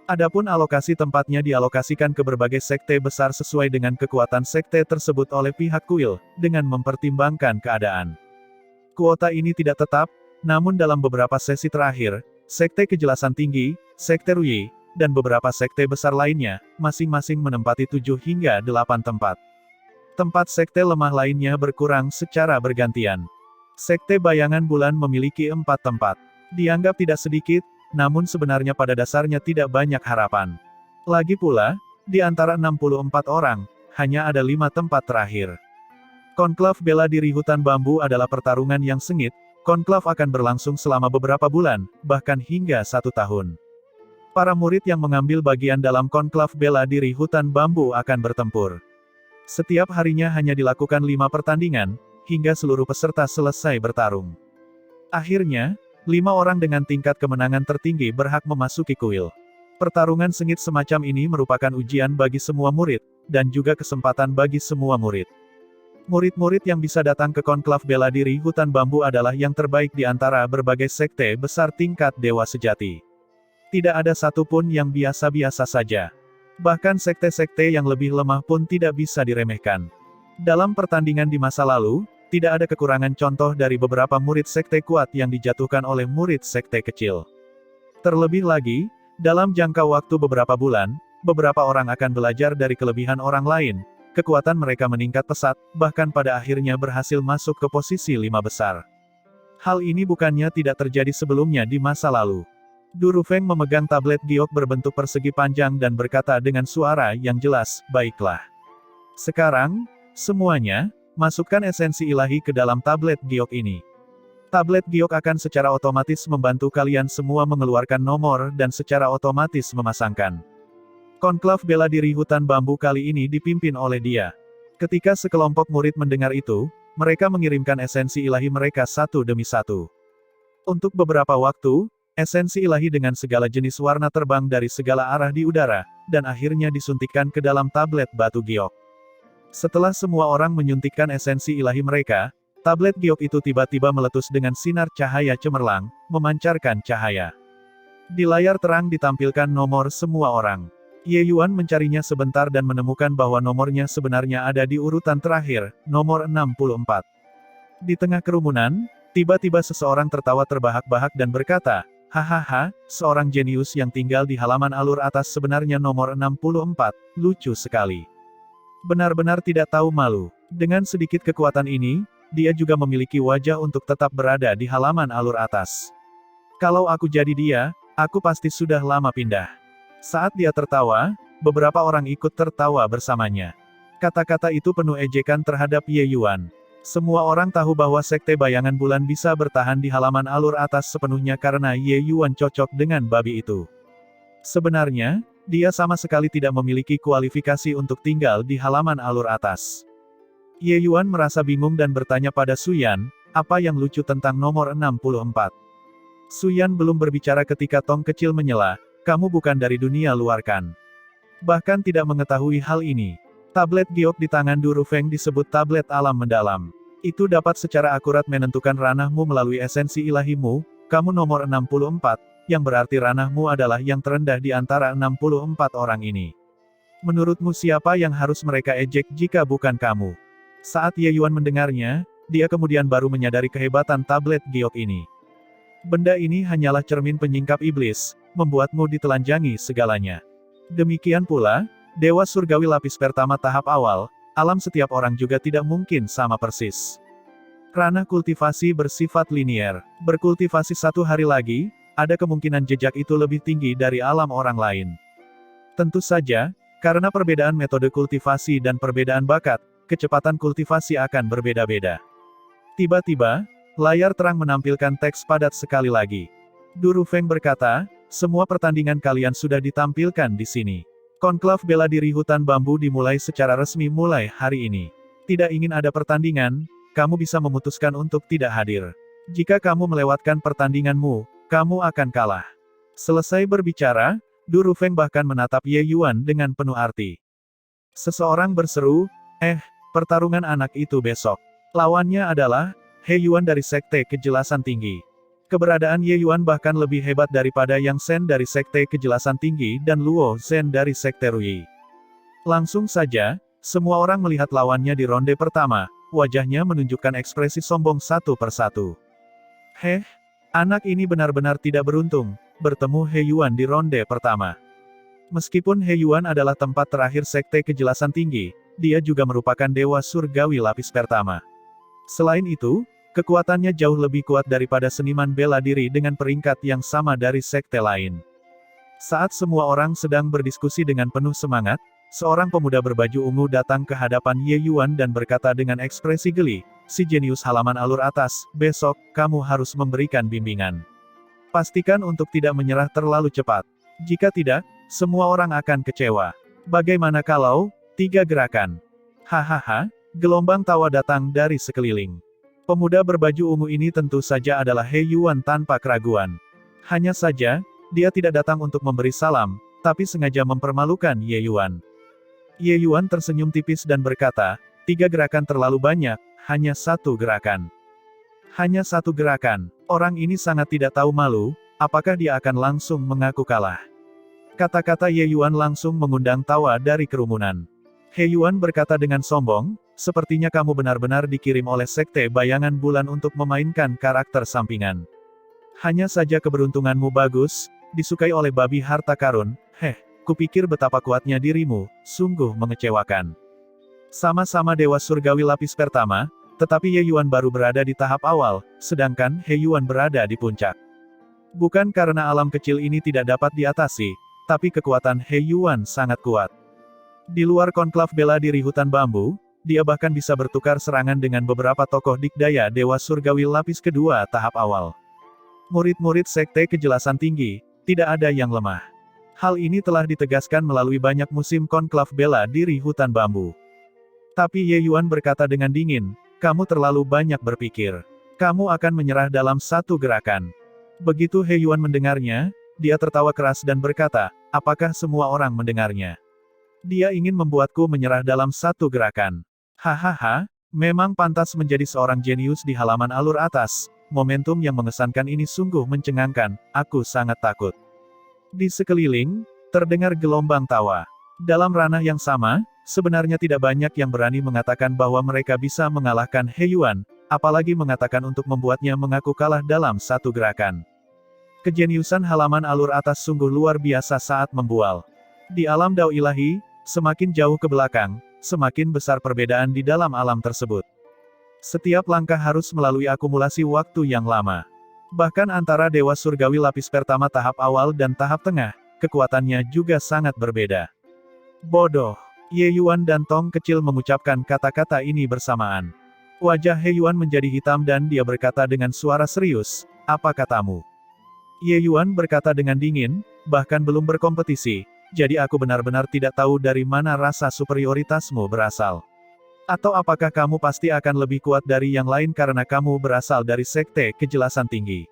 Adapun alokasi tempatnya dialokasikan ke berbagai sekte besar sesuai dengan kekuatan sekte tersebut oleh pihak kuil, dengan mempertimbangkan keadaan. Kuota ini tidak tetap, namun dalam beberapa sesi terakhir, Sekte Kejelasan Tinggi, Sekte Ruyi, dan beberapa sekte besar lainnya, masing-masing menempati 7 hingga 8 tempat. Tempat sekte lemah lainnya berkurang secara bergantian. Sekte Bayangan Bulan memiliki 4 tempat. Dianggap tidak sedikit, namun sebenarnya pada dasarnya tidak banyak harapan. Lagi pula, di antara 64 orang, hanya ada 5 tempat terakhir. Konklav bela diri hutan bambu adalah pertarungan yang sengit, konklav akan berlangsung selama beberapa bulan, bahkan hingga 1 tahun. Para murid yang mengambil bagian dalam konklav bela diri hutan bambu akan bertempur. Setiap harinya hanya dilakukan 5 pertandingan, hingga seluruh peserta selesai bertarung. Akhirnya, 5 orang dengan tingkat kemenangan tertinggi berhak memasuki kuil. Pertarungan sengit semacam ini merupakan ujian bagi semua murid, dan juga kesempatan bagi semua murid. Murid-murid yang bisa datang ke konklav bela diri hutan bambu adalah yang terbaik di antara berbagai sekte besar tingkat dewa sejati. Tidak ada satupun yang biasa-biasa saja. Bahkan sekte-sekte yang lebih lemah pun tidak bisa diremehkan. Dalam pertandingan di masa lalu, tidak ada kekurangan contoh dari beberapa murid sekte kuat yang dijatuhkan oleh murid sekte kecil. Terlebih lagi, dalam jangka waktu beberapa bulan, beberapa orang akan belajar dari kelebihan orang lain, kekuatan mereka meningkat pesat, bahkan pada akhirnya berhasil masuk ke posisi 5 besar. Hal ini bukannya tidak terjadi sebelumnya di masa lalu. Du Rufeng memegang tablet giok berbentuk persegi panjang dan berkata dengan suara yang jelas, "Baiklah. Sekarang, semuanya, masukkan esensi ilahi ke dalam tablet giok ini. Tablet giok akan secara otomatis membantu kalian semua mengeluarkan nomor dan secara otomatis memasangkan." Konklav bela diri hutan bambu kali ini dipimpin oleh dia. Ketika sekelompok murid mendengar itu, mereka mengirimkan esensi ilahi mereka satu demi satu. Untuk beberapa waktu, esensi ilahi dengan segala jenis warna terbang dari segala arah di udara, dan akhirnya disuntikkan ke dalam tablet batu giok. Setelah semua orang menyuntikkan esensi ilahi mereka, tablet giok itu tiba-tiba meletus dengan sinar cahaya cemerlang, memancarkan cahaya. Di layar terang ditampilkan nomor semua orang. Ye Yuan mencarinya sebentar dan menemukan bahwa nomornya sebenarnya ada di urutan terakhir, nomor 64. Di tengah kerumunan, tiba-tiba seseorang tertawa terbahak-bahak dan berkata, "Hahaha, seorang jenius yang tinggal di halaman alur atas sebenarnya nomor 64, lucu sekali. Benar-benar tidak tahu malu." Dengan sedikit kekuatan ini, dia juga memiliki wajah untuk tetap berada di halaman alur atas. "Kalau aku jadi dia, aku pasti sudah lama pindah." Saat dia tertawa, beberapa orang ikut tertawa bersamanya. Kata-kata itu penuh ejekan terhadap Ye Yuan. Semua orang tahu bahwa sekte bayangan bulan bisa bertahan di halaman alur atas sepenuhnya karena Ye Yuan cocok dengan babi itu. Sebenarnya, dia sama sekali tidak memiliki kualifikasi untuk tinggal di halaman alur atas. Ye Yuan merasa bingung dan bertanya pada Su Yan, "Apa yang lucu tentang nomor 64? Su Yan belum berbicara ketika Tong kecil menyela, "Kamu bukan dari dunia luar kan?" Bahkan tidak mengetahui hal ini. Tablet giok di tangan Du Rufeng disebut tablet alam mendalam. Itu dapat secara akurat menentukan ranahmu melalui esensi ilahimu, kamu nomor 64, yang berarti ranahmu adalah yang terendah di antara 64 orang ini. Menurutmu siapa yang harus mereka ejek jika bukan kamu? Saat Ye Yuan mendengarnya, dia kemudian baru menyadari kehebatan tablet giok ini. Benda ini hanyalah cermin penyingkap iblis, membuatmu ditelanjangi segalanya. Demikian pula, Dewa Surgawi lapis pertama tahap awal, alam setiap orang juga tidak mungkin sama persis. Ranah kultivasi bersifat linier. Berkultivasi 1 hari lagi, ada kemungkinan jejak itu lebih tinggi dari alam orang lain. Tentu saja, karena perbedaan metode kultivasi dan perbedaan bakat, kecepatan kultivasi akan berbeda-beda. Tiba-tiba, layar terang menampilkan teks padat sekali lagi. Du Rufeng berkata, "Semua pertandingan kalian sudah ditampilkan di sini. Konklav bela diri hutan bambu dimulai secara resmi mulai hari ini. Tidak ingin ada pertandingan, kamu bisa memutuskan untuk tidak hadir. Jika kamu melewatkan pertandinganmu, kamu akan kalah." Selesai berbicara, Du Rufeng bahkan menatap Ye Yuan dengan penuh arti. Seseorang berseru, pertarungan anak itu besok. Lawannya adalah He Yuan dari Sekte Kejelasan Tinggi. Keberadaan Ye Yuan bahkan lebih hebat daripada Yang Sen dari Sekte Kejelasan Tinggi dan Luo Zhen dari Sekte Ruyi. Langsung saja, semua orang melihat lawannya di ronde pertama, wajahnya menunjukkan ekspresi sombong satu persatu. Anak ini benar-benar tidak beruntung, bertemu He Yuan di ronde pertama. Meskipun He Yuan adalah tempat terakhir Sekte Kejelasan Tinggi, dia juga merupakan Dewa Surgawi lapis pertama. Selain itu, kekuatannya jauh lebih kuat daripada seniman bela diri dengan peringkat yang sama dari sekte lain. Saat semua orang sedang berdiskusi dengan penuh semangat, seorang pemuda berbaju ungu datang ke hadapan Ye Yuan dan berkata dengan ekspresi geli, "Si jenius halaman alur atas, besok, kamu harus memberikan bimbingan. Pastikan untuk tidak menyerah terlalu cepat. Jika tidak, semua orang akan kecewa. Bagaimana kalau 3 gerakan?" Hahaha, gelombang tawa datang dari sekeliling. Pemuda berbaju ungu ini tentu saja adalah He Yuan tanpa keraguan. Hanya saja, dia tidak datang untuk memberi salam, tapi sengaja mempermalukan Ye Yuan. Ye Yuan tersenyum tipis dan berkata, 3 gerakan terlalu banyak, hanya 1 gerakan. Hanya 1 gerakan. Orang ini sangat tidak tahu malu, apakah dia akan langsung mengaku kalah? Kata-kata Ye Yuan langsung mengundang tawa dari kerumunan. He Yuan berkata dengan sombong, sepertinya kamu benar-benar dikirim oleh Sekte Bayangan Bulan untuk memainkan karakter sampingan. Hanya saja keberuntunganmu bagus, disukai oleh babi harta karun, kupikir betapa kuatnya dirimu, sungguh mengecewakan. Sama-sama Dewa Surgawi lapis pertama, tetapi Ye Yuan baru berada di tahap awal, sedangkan He Yuan berada di puncak. Bukan karena alam kecil ini tidak dapat diatasi, tapi kekuatan He Yuan sangat kuat. Di luar konklav bela diri hutan bambu, dia bahkan bisa bertukar serangan dengan beberapa tokoh dikdaya Dewa Surgawi lapis kedua tahap awal. Murid-murid Sekte Kejelasan Tinggi, tidak ada yang lemah. Hal ini telah ditegaskan melalui banyak musim konklav bela diri hutan bambu. Tapi Ye Yuan berkata dengan dingin, kamu terlalu banyak berpikir. Kamu akan menyerah dalam 1 gerakan. Begitu He Yuan mendengarnya, dia tertawa keras dan berkata, apakah semua orang mendengarnya? Dia ingin membuatku menyerah dalam 1 gerakan. Hahaha, memang pantas menjadi seorang jenius di halaman alur atas, momentum yang mengesankan ini sungguh mencengangkan, aku sangat takut. Di sekeliling, terdengar gelombang tawa. Dalam ranah yang sama, sebenarnya tidak banyak yang berani mengatakan bahwa mereka bisa mengalahkan He Yuan, apalagi mengatakan untuk membuatnya mengaku kalah dalam 1 gerakan. Kejeniusan halaman alur atas sungguh luar biasa saat membual. Di alam Dao Ilahi, semakin jauh ke belakang, semakin besar perbedaan di dalam alam tersebut. Setiap langkah harus melalui akumulasi waktu yang lama. Bahkan antara Dewa Surgawi lapis pertama tahap awal dan tahap tengah, kekuatannya juga sangat berbeda. Bodoh. Ye Yuan dan Tong kecil mengucapkan kata-kata ini bersamaan. Wajah He Yuan menjadi hitam dan dia berkata dengan suara serius, apa katamu? Ye Yuan berkata dengan dingin, bahkan belum berkompetisi, jadi aku benar-benar tidak tahu dari mana rasa superioritasmu berasal. Atau apakah kamu pasti akan lebih kuat dari yang lain karena kamu berasal dari Sekte Kejelasan Tinggi?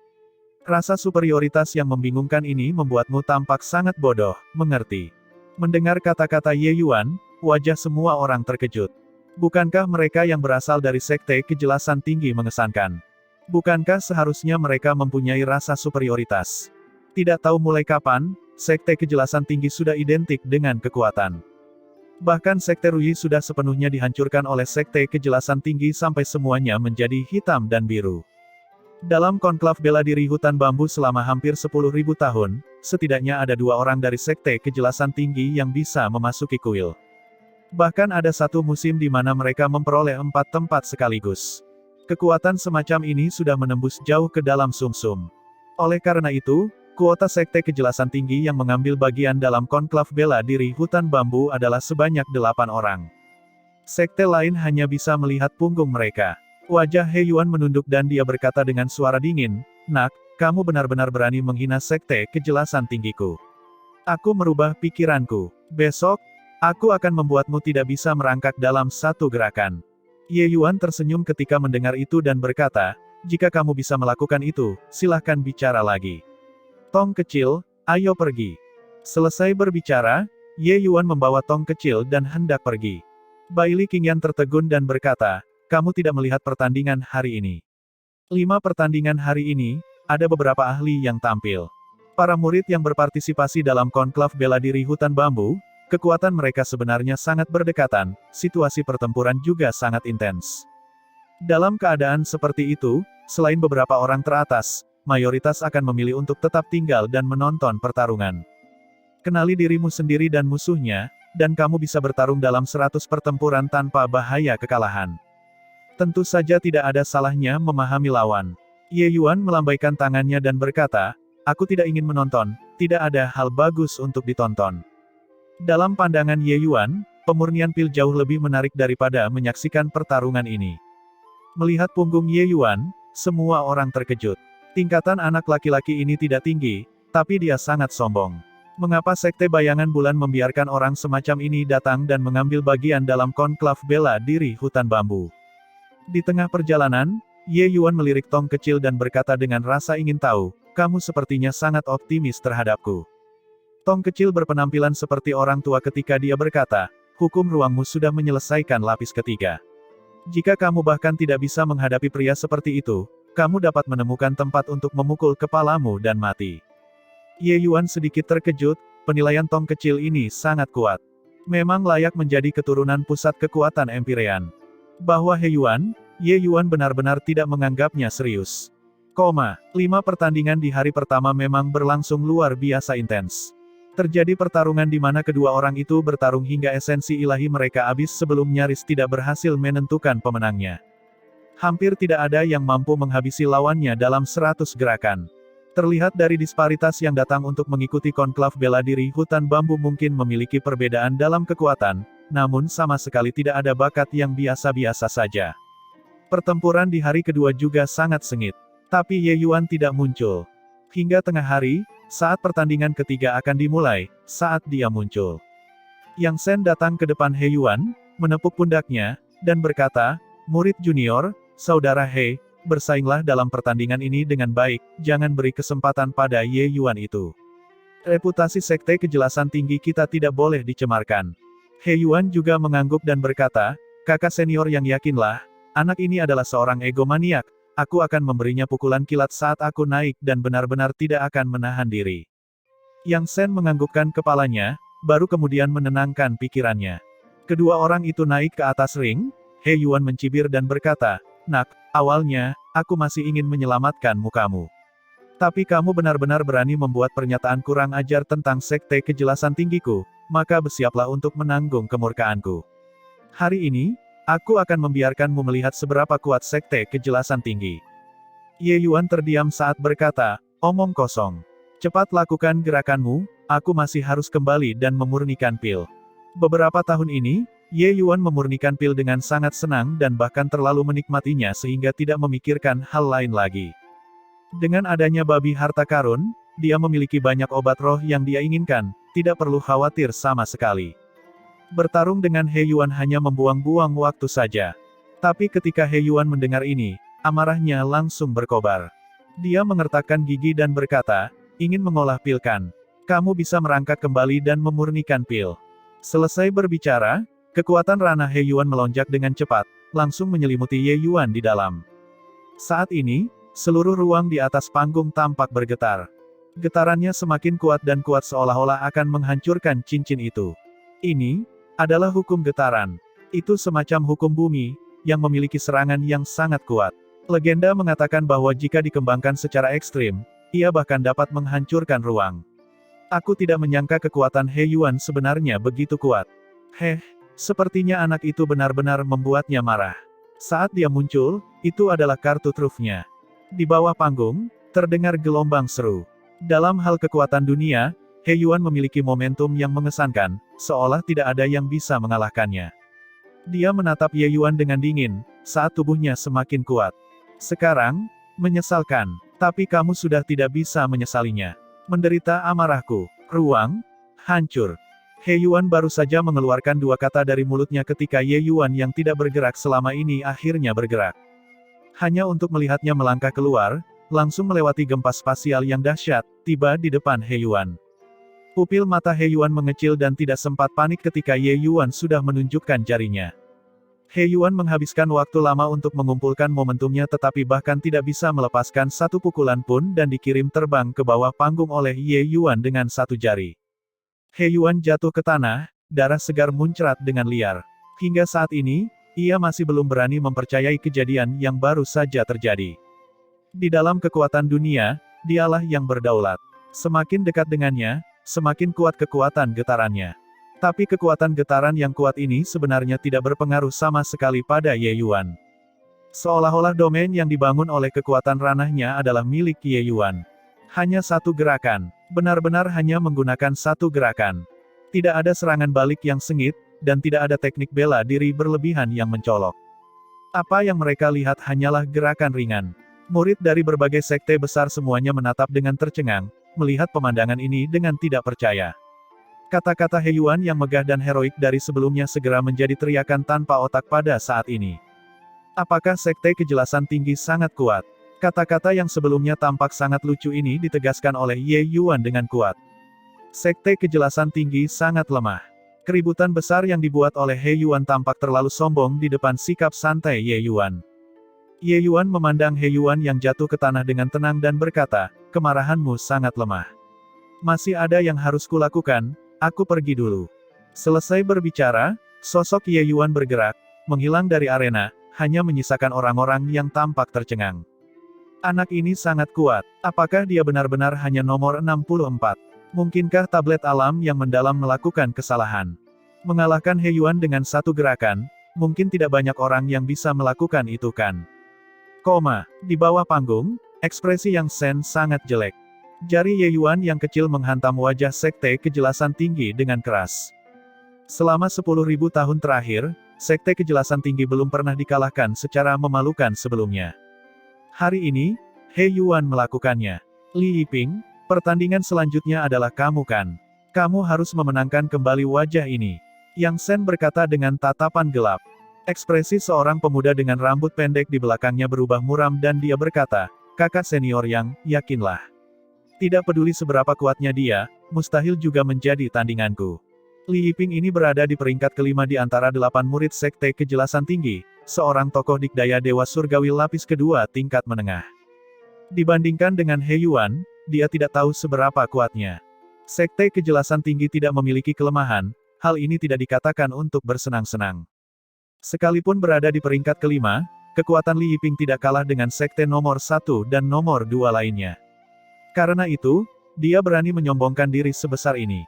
Rasa superioritas yang membingungkan ini membuatmu tampak sangat bodoh, mengerti? Mendengar kata-kata Ye Yuan, wajah semua orang terkejut. Bukankah mereka yang berasal dari Sekte Kejelasan Tinggi mengesankan? Bukankah seharusnya mereka mempunyai rasa superioritas? Tidak tahu mulai kapan, Sekte Kejelasan Tinggi sudah identik dengan kekuatan. Bahkan Sekte Ruyi sudah sepenuhnya dihancurkan oleh Sekte Kejelasan Tinggi sampai semuanya menjadi hitam dan biru. Dalam konklav bela diri hutan bambu selama hampir 10.000 tahun, setidaknya ada 2 orang dari Sekte Kejelasan Tinggi yang bisa memasuki kuil. Bahkan ada 1 musim di mana mereka memperoleh 4 tempat sekaligus. Kekuatan semacam ini sudah menembus jauh ke dalam sumsum. Oleh karena itu, kuota Sekte Kejelasan Tinggi yang mengambil bagian dalam konklav bela diri hutan bambu adalah sebanyak 8 orang. Sekte lain hanya bisa melihat punggung mereka. Wajah He Yuan menunduk dan dia berkata dengan suara dingin, nak, kamu benar-benar berani menghina Sekte Kejelasan Tinggiku. Aku merubah pikiranku. Besok, aku akan membuatmu tidak bisa merangkak dalam 1 gerakan. Ye Yuan tersenyum ketika mendengar itu dan berkata, jika kamu bisa melakukan itu, silahkan bicara lagi. Tong kecil, ayo pergi. Selesai berbicara, Ye Yuan membawa Tong kecil dan hendak pergi. Baili Qingyan tertegun dan berkata, kamu tidak melihat pertandingan hari ini. 5 pertandingan hari ini, ada beberapa ahli yang tampil. Para murid yang berpartisipasi dalam konklav bela diri hutan bambu, kekuatan mereka sebenarnya sangat berdekatan, situasi pertempuran juga sangat intens. Dalam keadaan seperti itu, selain beberapa orang teratas, mayoritas akan memilih untuk tetap tinggal dan menonton pertarungan. Kenali dirimu sendiri dan musuhnya, dan kamu bisa bertarung dalam 100 pertempuran tanpa bahaya kekalahan. Tentu saja tidak ada salahnya memahami lawan. Ye Yuan melambaikan tangannya dan berkata, aku tidak ingin menonton, tidak ada hal bagus untuk ditonton. Dalam pandangan Ye Yuan, pemurnian pil jauh lebih menarik daripada menyaksikan pertarungan ini. Melihat punggung Ye Yuan, semua orang terkejut. Tingkatan anak laki-laki ini tidak tinggi, tapi dia sangat sombong. Mengapa Sekte Bayangan Bulan membiarkan orang semacam ini datang dan mengambil bagian dalam konklav bela diri hutan bambu? Di tengah perjalanan, Ye Yuan melirik Tong kecil dan berkata dengan rasa ingin tahu, kamu sepertinya sangat optimis terhadapku. Tong kecil berpenampilan seperti orang tua ketika dia berkata, hukum ruangmu sudah menyelesaikan lapis ketiga. Jika kamu bahkan tidak bisa menghadapi pria seperti itu, kamu dapat menemukan tempat untuk memukul kepalamu dan mati. Ye Yuan sedikit terkejut, penilaian Tong kecil ini sangat kuat. Memang layak menjadi keturunan pusat kekuatan Empirean. Bahwa He Yuan, Ye Yuan benar-benar tidak menganggapnya serius. 5 pertandingan di hari pertama memang berlangsung luar biasa intens. Terjadi pertarungan di mana kedua orang itu bertarung hingga esensi ilahi mereka habis sebelum nyaris tidak berhasil menentukan pemenangnya. Hampir tidak ada yang mampu menghabisi lawannya dalam 100 gerakan. Terlihat dari disparitas yang datang untuk mengikuti konklav bela diri, hutan bambu mungkin memiliki perbedaan dalam kekuatan, namun sama sekali tidak ada bakat yang biasa-biasa saja. Pertempuran di hari kedua juga sangat sengit. Tapi Ye Yuan tidak muncul. Hingga tengah hari, saat pertandingan ketiga akan dimulai, saat dia muncul. Yang Shen datang ke depan He Yuan, menepuk pundaknya, dan berkata, murid junior, saudara He, bersainglah dalam pertandingan ini dengan baik, jangan beri kesempatan pada Ye Yuan itu. Reputasi sekte kejelasan tinggi kita tidak boleh dicemarkan. He Yuan juga mengangguk dan berkata, kakak senior yang yakinlah, anak ini adalah seorang egomaniak. Aku akan memberinya pukulan kilat saat aku naik dan benar-benar tidak akan menahan diri. Yang Shen menganggukkan kepalanya, baru kemudian menenangkan pikirannya. Kedua orang itu naik ke atas ring, He Yuan mencibir dan berkata, nak, awalnya, aku masih ingin menyelamatkan mukamu. Tapi kamu benar-benar berani membuat pernyataan kurang ajar tentang sekte kejelasan tinggiku, maka bersiaplah untuk menanggung kemurkaanku. Hari ini, aku akan membiarkanmu melihat seberapa kuat sekte kejelasan tinggi. Ye Yuan terdiam saat berkata, omong kosong. Cepat lakukan gerakanmu, aku masih harus kembali dan memurnikan pil. Beberapa tahun ini, Ye Yuan memurnikan pil dengan sangat senang dan bahkan terlalu menikmatinya sehingga tidak memikirkan hal lain lagi. Dengan adanya babi harta karun, dia memiliki banyak obat roh yang dia inginkan, tidak perlu khawatir sama sekali. Bertarung dengan He Yuan hanya membuang-buang waktu saja. Tapi ketika He Yuan mendengar ini, amarahnya langsung berkobar. Dia mengertakkan gigi dan berkata, ingin mengolah pil kan? Kamu bisa merangkak kembali dan memurnikan pil. Selesai berbicara, kekuatan ranah He Yuan melonjak dengan cepat, langsung menyelimuti Ye Yuan di dalam. Saat ini, seluruh ruang di atas panggung tampak bergetar. Getarannya semakin kuat dan kuat seolah-olah akan menghancurkan cincin itu. Ini adalah hukum getaran. Itu semacam hukum bumi, yang memiliki serangan yang sangat kuat. Legenda mengatakan bahwa jika dikembangkan secara ekstrim, ia bahkan dapat menghancurkan ruang. Aku tidak menyangka kekuatan He Yuan sebenarnya begitu kuat. Sepertinya anak itu benar-benar membuatnya marah. Saat dia muncul, itu adalah kartu trufnya. Di bawah panggung, terdengar gelombang seru. Dalam hal kekuatan dunia, He Yuan memiliki momentum yang mengesankan, seolah tidak ada yang bisa mengalahkannya. Dia menatap Ye Yuan dengan dingin, saat tubuhnya semakin kuat. Sekarang, menyesalkan, tapi kamu sudah tidak bisa menyesalinya. Menderita amarahku, ruang, hancur. He Yuan baru saja mengeluarkan dua kata dari mulutnya ketika Ye Yuan yang tidak bergerak selama ini akhirnya bergerak. Hanya untuk melihatnya melangkah keluar, langsung melewati gempa spasial yang dahsyat, tiba di depan He Yuan. Pupil mata He Yuan mengecil dan tidak sempat panik ketika Ye Yuan sudah menunjukkan jarinya. He Yuan menghabiskan waktu lama untuk mengumpulkan momentumnya tetapi bahkan tidak bisa melepaskan satu pukulan pun dan dikirim terbang ke bawah panggung oleh Ye Yuan dengan satu jari. He Yuan jatuh ke tanah, darah segar muncrat dengan liar. Hingga saat ini, ia masih belum berani mempercayai kejadian yang baru saja terjadi. Di dalam kekuatan dunia, dialah yang berdaulat. Semakin dekat dengannya, semakin kuat kekuatan getarannya. Tapi kekuatan getaran yang kuat ini sebenarnya tidak berpengaruh sama sekali pada Ye Yuan. Seolah-olah domain yang dibangun oleh kekuatan ranahnya adalah milik Ye Yuan. Hanya satu gerakan, benar-benar hanya menggunakan satu gerakan. Tidak ada serangan balik yang sengit, dan tidak ada teknik bela diri berlebihan yang mencolok. Apa yang mereka lihat hanyalah gerakan ringan. Murid dari berbagai sekte besar semuanya menatap dengan tercengang, melihat pemandangan ini dengan tidak percaya. Kata-kata He Yuan yang megah dan heroik dari sebelumnya segera menjadi teriakan tanpa otak pada saat ini. Apakah Sekte Kejelasan Tinggi sangat kuat? Kata-kata yang sebelumnya tampak sangat lucu ini ditegaskan oleh Ye Yuan dengan kuat. Sekte Kejelasan Tinggi sangat lemah. Keributan besar yang dibuat oleh He Yuan tampak terlalu sombong di depan sikap santai Ye Yuan. Ye Yuan memandang He Yuan yang jatuh ke tanah dengan tenang dan berkata, kemarahanmu sangat lemah. Masih ada yang harus kulakukan, aku pergi dulu. Selesai berbicara, sosok Ye Yuan bergerak, menghilang dari arena, hanya menyisakan orang-orang yang tampak tercengang. Anak ini sangat kuat, apakah dia benar-benar hanya nomor 64? Mungkinkah tablet alam yang mendalam melakukan kesalahan? Mengalahkan He Yuan dengan satu gerakan, mungkin tidak banyak orang yang bisa melakukan itu kan? Di bawah panggung, ekspresi Yang Shen sangat jelek. Jari Ye Yuan yang kecil menghantam wajah Sekte Kejelasan Tinggi dengan keras. Selama 10.000 tahun terakhir, Sekte Kejelasan Tinggi belum pernah dikalahkan secara memalukan sebelumnya. Hari ini, He Yuan melakukannya. Li Yiping, pertandingan selanjutnya adalah kamu kan? Kamu harus memenangkan kembali wajah ini. Yang Shen berkata dengan tatapan gelap. Ekspresi seorang pemuda dengan rambut pendek di belakangnya berubah muram dan dia berkata, kakak senior Yang, yakinlah. Tidak peduli seberapa kuatnya dia, mustahil juga menjadi tandinganku. Li Yiping ini berada di peringkat kelima di antara 8 murid Sekte Kejelasan Tinggi, seorang tokoh dikdaya Dewa Surgawi lapis kedua tingkat menengah. Dibandingkan dengan He Yuan, dia tidak tahu seberapa kuatnya. Sekte Kejelasan Tinggi tidak memiliki kelemahan, hal ini tidak dikatakan untuk bersenang-senang. Sekalipun berada di peringkat kelima, kekuatan Li Yiping tidak kalah dengan sekte nomor 1 dan nomor 2 lainnya. Karena itu, dia berani menyombongkan diri sebesar ini.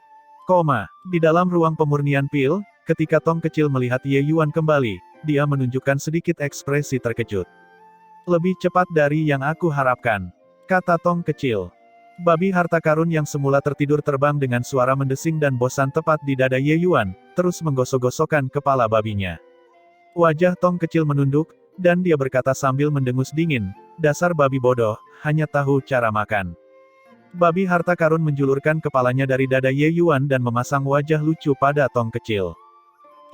Di dalam ruang pemurnian pil, ketika Tong kecil melihat Ye Yuan kembali, dia menunjukkan sedikit ekspresi terkejut. Lebih cepat dari yang aku harapkan, kata Tong kecil. Babi harta karun yang semula tertidur terbang dengan suara mendesing dan bosan tepat di dada Ye Yuan, terus menggosok-gosokkan kepala babinya. Wajah Tong kecil menunduk, dan dia berkata sambil mendengus dingin, dasar babi bodoh, hanya tahu cara makan. Babi harta karun menjulurkan kepalanya dari dada Ye Yuan dan memasang wajah lucu pada Tong kecil.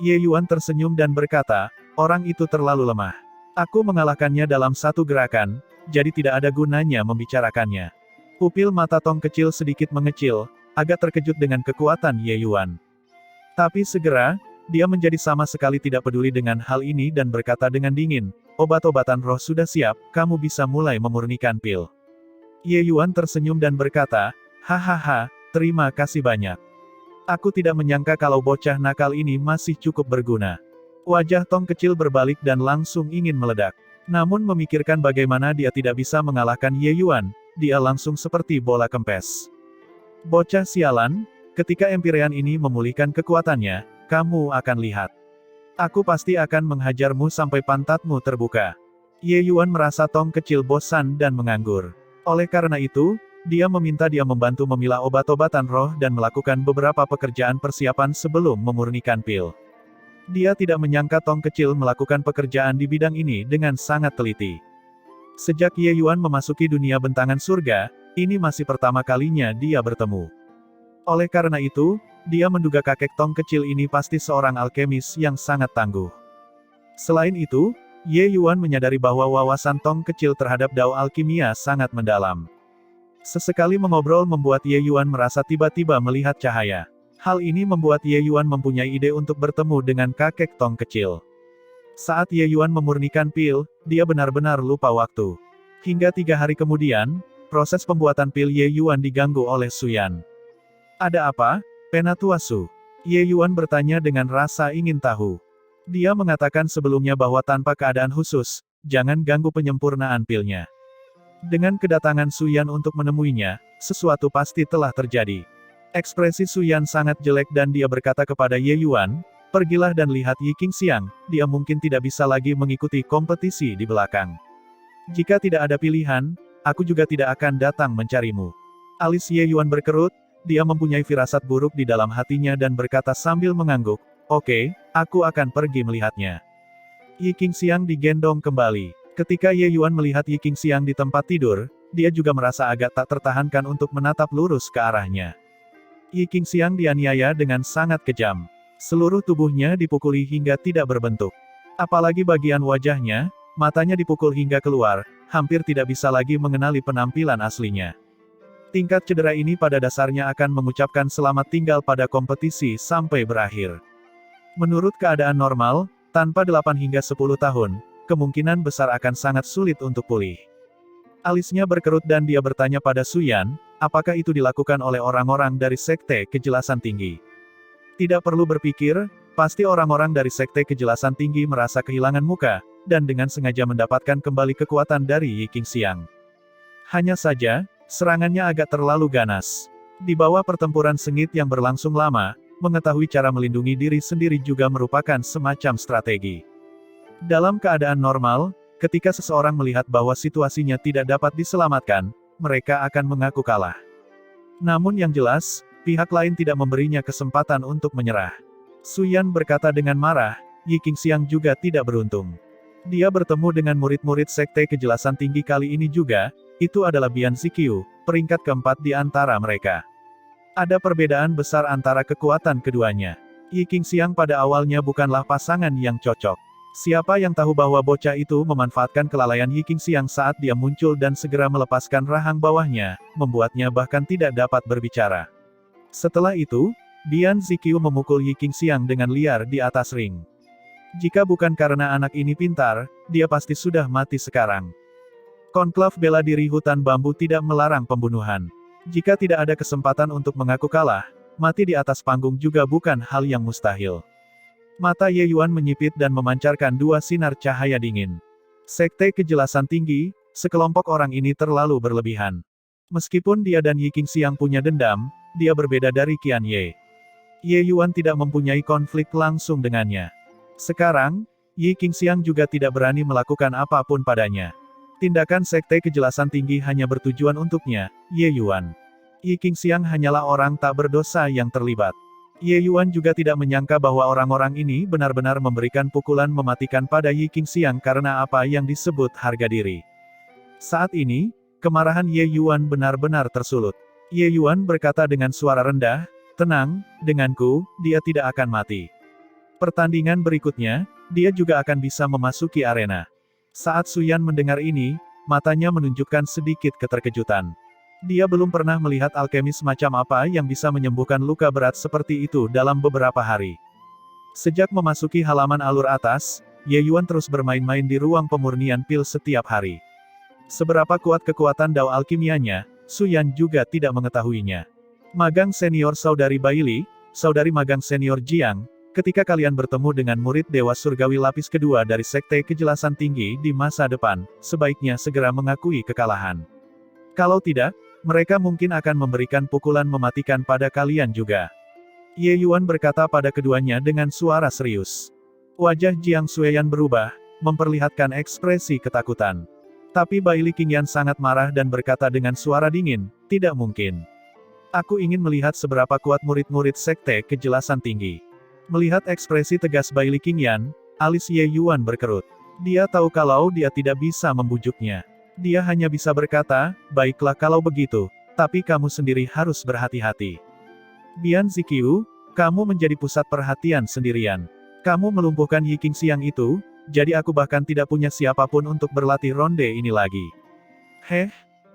Ye Yuan tersenyum dan berkata, orang itu terlalu lemah. Aku mengalahkannya dalam satu gerakan, jadi tidak ada gunanya membicarakannya. Pupil mata Tong kecil sedikit mengecil, agak terkejut dengan kekuatan Ye Yuan. Tapi segera, dia menjadi sama sekali tidak peduli dengan hal ini dan berkata dengan dingin, obat-obatan roh sudah siap, kamu bisa mulai memurnikan pil. Ye Yuan tersenyum dan berkata, hahaha, terima kasih banyak. Aku tidak menyangka kalau bocah nakal ini masih cukup berguna. Wajah Tong kecil berbalik dan langsung ingin meledak. Namun memikirkan bagaimana dia tidak bisa mengalahkan Ye Yuan, dia langsung seperti bola kempes. Bocah sialan, ketika Empyrean ini memulihkan kekuatannya, kamu akan lihat. Aku pasti akan menghajarmu sampai pantatmu terbuka. Ye Yuan merasa Tong kecil bosan dan menganggur. Oleh karena itu, dia meminta dia membantu memilah obat-obatan roh dan melakukan beberapa pekerjaan persiapan sebelum memurnikan pil. Dia tidak menyangka Tong kecil melakukan pekerjaan di bidang ini dengan sangat teliti. Sejak Ye Yuan memasuki dunia bentangan surga, ini masih pertama kalinya dia bertemu. Oleh karena itu, dia menduga kakek Tong kecil ini pasti seorang alkemis yang sangat tangguh. Selain itu, Ye Yuan menyadari bahwa wawasan Tong kecil terhadap dao alkimia sangat mendalam. Sesekali mengobrol membuat Ye Yuan merasa tiba-tiba melihat cahaya. Hal ini membuat Ye Yuan mempunyai ide untuk bertemu dengan kakek Tong kecil. Saat Ye Yuan memurnikan pil, dia benar-benar lupa waktu. Hingga 3 hari kemudian, proses pembuatan pil Ye Yuan diganggu oleh Suyan. Ada apa, Penatua Su? Ye Yuan bertanya dengan rasa ingin tahu. Dia mengatakan sebelumnya bahwa tanpa keadaan khusus, jangan ganggu penyempurnaan pilnya. Dengan kedatangan Suyan untuk menemuinya, sesuatu pasti telah terjadi. Ekspresi Suyan sangat jelek dan dia berkata kepada Ye Yuan, pergilah dan lihat Yi Qingxiang, dia mungkin tidak bisa lagi mengikuti kompetisi di belakang. Jika tidak ada pilihan, aku juga tidak akan datang mencarimu. Alis Ye Yuan berkerut, dia mempunyai firasat buruk di dalam hatinya dan berkata sambil mengangguk, oke, aku akan pergi melihatnya. Yi Qingxiang digendong kembali. Ketika Ye Yuan melihat Yi Qingxiang di tempat tidur, dia juga merasa agak tak tertahankan untuk menatap lurus ke arahnya. Yi Qingxiang dianiaya dengan sangat kejam. Seluruh tubuhnya dipukuli hingga tidak berbentuk. Apalagi bagian wajahnya, matanya dipukul hingga keluar, hampir tidak bisa lagi mengenali penampilan aslinya. Tingkat cedera ini pada dasarnya akan mengucapkan selamat tinggal pada kompetisi sampai berakhir. Menurut keadaan normal, tanpa 8 hingga 10 tahun, kemungkinan besar akan sangat sulit untuk pulih. Alisnya berkerut dan dia bertanya pada Suyan, apakah itu dilakukan oleh orang-orang dari Sekte Kejelasan Tinggi. Tidak perlu berpikir, pasti orang-orang dari Sekte Kejelasan Tinggi merasa kehilangan muka, dan dengan sengaja mendapatkan kembali kekuatan dari Yi Qingxiang. Hanya saja, serangannya agak terlalu ganas. Di bawah pertempuran sengit yang berlangsung lama, mengetahui cara melindungi diri sendiri juga merupakan semacam strategi. Dalam keadaan normal, ketika seseorang melihat bahwa situasinya tidak dapat diselamatkan, mereka akan mengaku kalah. Namun yang jelas, pihak lain tidak memberinya kesempatan untuk menyerah. Suyan berkata dengan marah, Yi Qingxiang juga tidak beruntung. Dia bertemu dengan murid-murid Sekte Kejelasan Tinggi kali ini juga, itu adalah Bian Ziqiu, peringkat keempat di antara mereka. Ada perbedaan besar antara kekuatan keduanya. Yi Qingxiang pada awalnya bukanlah pasangan yang cocok. Siapa yang tahu bahwa bocah itu memanfaatkan kelalaian Yi Qingxiang saat dia muncul dan segera melepaskan rahang bawahnya, membuatnya bahkan tidak dapat berbicara. Setelah itu, Bian Ziqiu memukul Yi Qingxiang dengan liar di atas ring. Jika bukan karena anak ini pintar, dia pasti sudah mati sekarang. Konklav bela diri hutan bambu tidak melarang pembunuhan. Jika tidak ada kesempatan untuk mengaku kalah, mati di atas panggung juga bukan hal yang mustahil. Mata Ye Yuan menyipit dan memancarkan dua sinar cahaya dingin. Sekte Kejelasan Tinggi, sekelompok orang ini terlalu berlebihan. Meskipun dia dan Yi Qingxiang punya dendam, dia berbeda dari Qian Ye. Ye Yuan tidak mempunyai konflik langsung dengannya. Sekarang, Yi Qingxiang juga tidak berani melakukan apapun padanya. Tindakan Sekte Kejelasan Tinggi hanya bertujuan untuknya, Ye Yuan. Yi Qingxiang hanyalah orang tak berdosa yang terlibat. Ye Yuan juga tidak menyangka bahwa orang-orang ini benar-benar memberikan pukulan mematikan pada Yi Qingxiang karena apa yang disebut harga diri. Saat ini, kemarahan Ye Yuan benar-benar tersulut. Ye Yuan berkata dengan suara rendah, "Tenang, denganku, dia tidak akan mati." Pertandingan berikutnya, dia juga akan bisa memasuki arena. Saat Suyan mendengar ini, matanya menunjukkan sedikit keterkejutan. Dia belum pernah melihat alkemis macam apa yang bisa menyembuhkan luka berat seperti itu dalam beberapa hari. Sejak memasuki halaman alur atas, Ye Yuan terus bermain-main di ruang pemurnian pil setiap hari. Seberapa kuat kekuatan dao alkimianya, Suyan juga tidak mengetahuinya. Magang senior saudari Baili, saudari magang senior Jiang, ketika kalian bertemu dengan murid Dewa Surgawi lapis kedua dari Sekte Kejelasan Tinggi di masa depan, sebaiknya segera mengakui kekalahan. Kalau tidak, mereka mungkin akan memberikan pukulan mematikan pada kalian juga. Ye Yuan berkata pada keduanya dengan suara serius. Wajah Jiang Xueyan berubah, memperlihatkan ekspresi ketakutan. Tapi Baili Qingyan sangat marah dan berkata dengan suara dingin, tidak mungkin. Aku ingin melihat seberapa kuat murid-murid Sekte Kejelasan Tinggi. Melihat ekspresi tegas Baili Qingyan, alis Ye Yuan berkerut. Dia tahu kalau dia tidak bisa membujuknya. Dia hanya bisa berkata, baiklah kalau begitu, tapi kamu sendiri harus berhati-hati. Bian Ziqiu, kamu menjadi pusat perhatian sendirian. Kamu melumpuhkan Yi Qingxiang itu, jadi aku bahkan tidak punya siapapun untuk berlatih ronde ini lagi.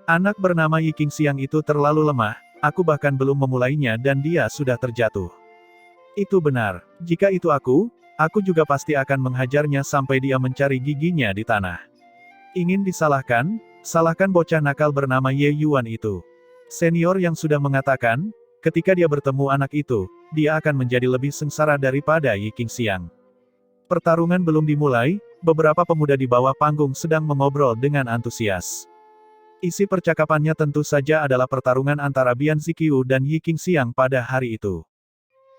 Anak bernama Yi Qingxiang itu terlalu lemah, aku bahkan belum memulainya dan dia sudah terjatuh. Itu benar. Jika itu aku juga pasti akan menghajarnya sampai dia mencari giginya di tanah. Ingin disalahkan? Salahkan bocah nakal bernama Ye Yuan itu. Senior yang sudah mengatakan, ketika dia bertemu anak itu, dia akan menjadi lebih sengsara daripada Yi Qingxiang. Pertarungan belum dimulai, beberapa pemuda di bawah panggung sedang mengobrol dengan antusias. Isi percakapannya tentu saja adalah pertarungan antara Bian Ziqiu dan Yi Qingxiang pada hari itu.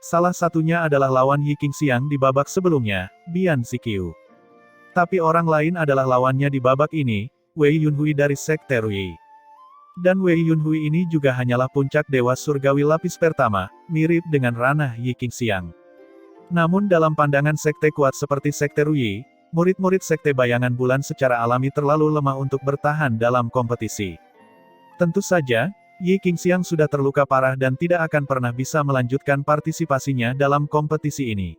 Salah satunya adalah lawan Yi Qingxiang di babak sebelumnya, Bian Ziqiu. Tapi orang lain adalah lawannya di babak ini, Wei Yunhui dari Sekte Ruyi. Dan Wei Yunhui ini juga hanyalah puncak Dewa Surgawi lapis pertama, mirip dengan ranah Yi Qingxiang. Namun dalam pandangan sekte kuat seperti Sekte Ruyi, murid-murid Sekte Bayangan Bulan secara alami terlalu lemah untuk bertahan dalam kompetisi. Tentu saja, Yi Qingxiang sudah terluka parah dan tidak akan pernah bisa melanjutkan partisipasinya dalam kompetisi ini.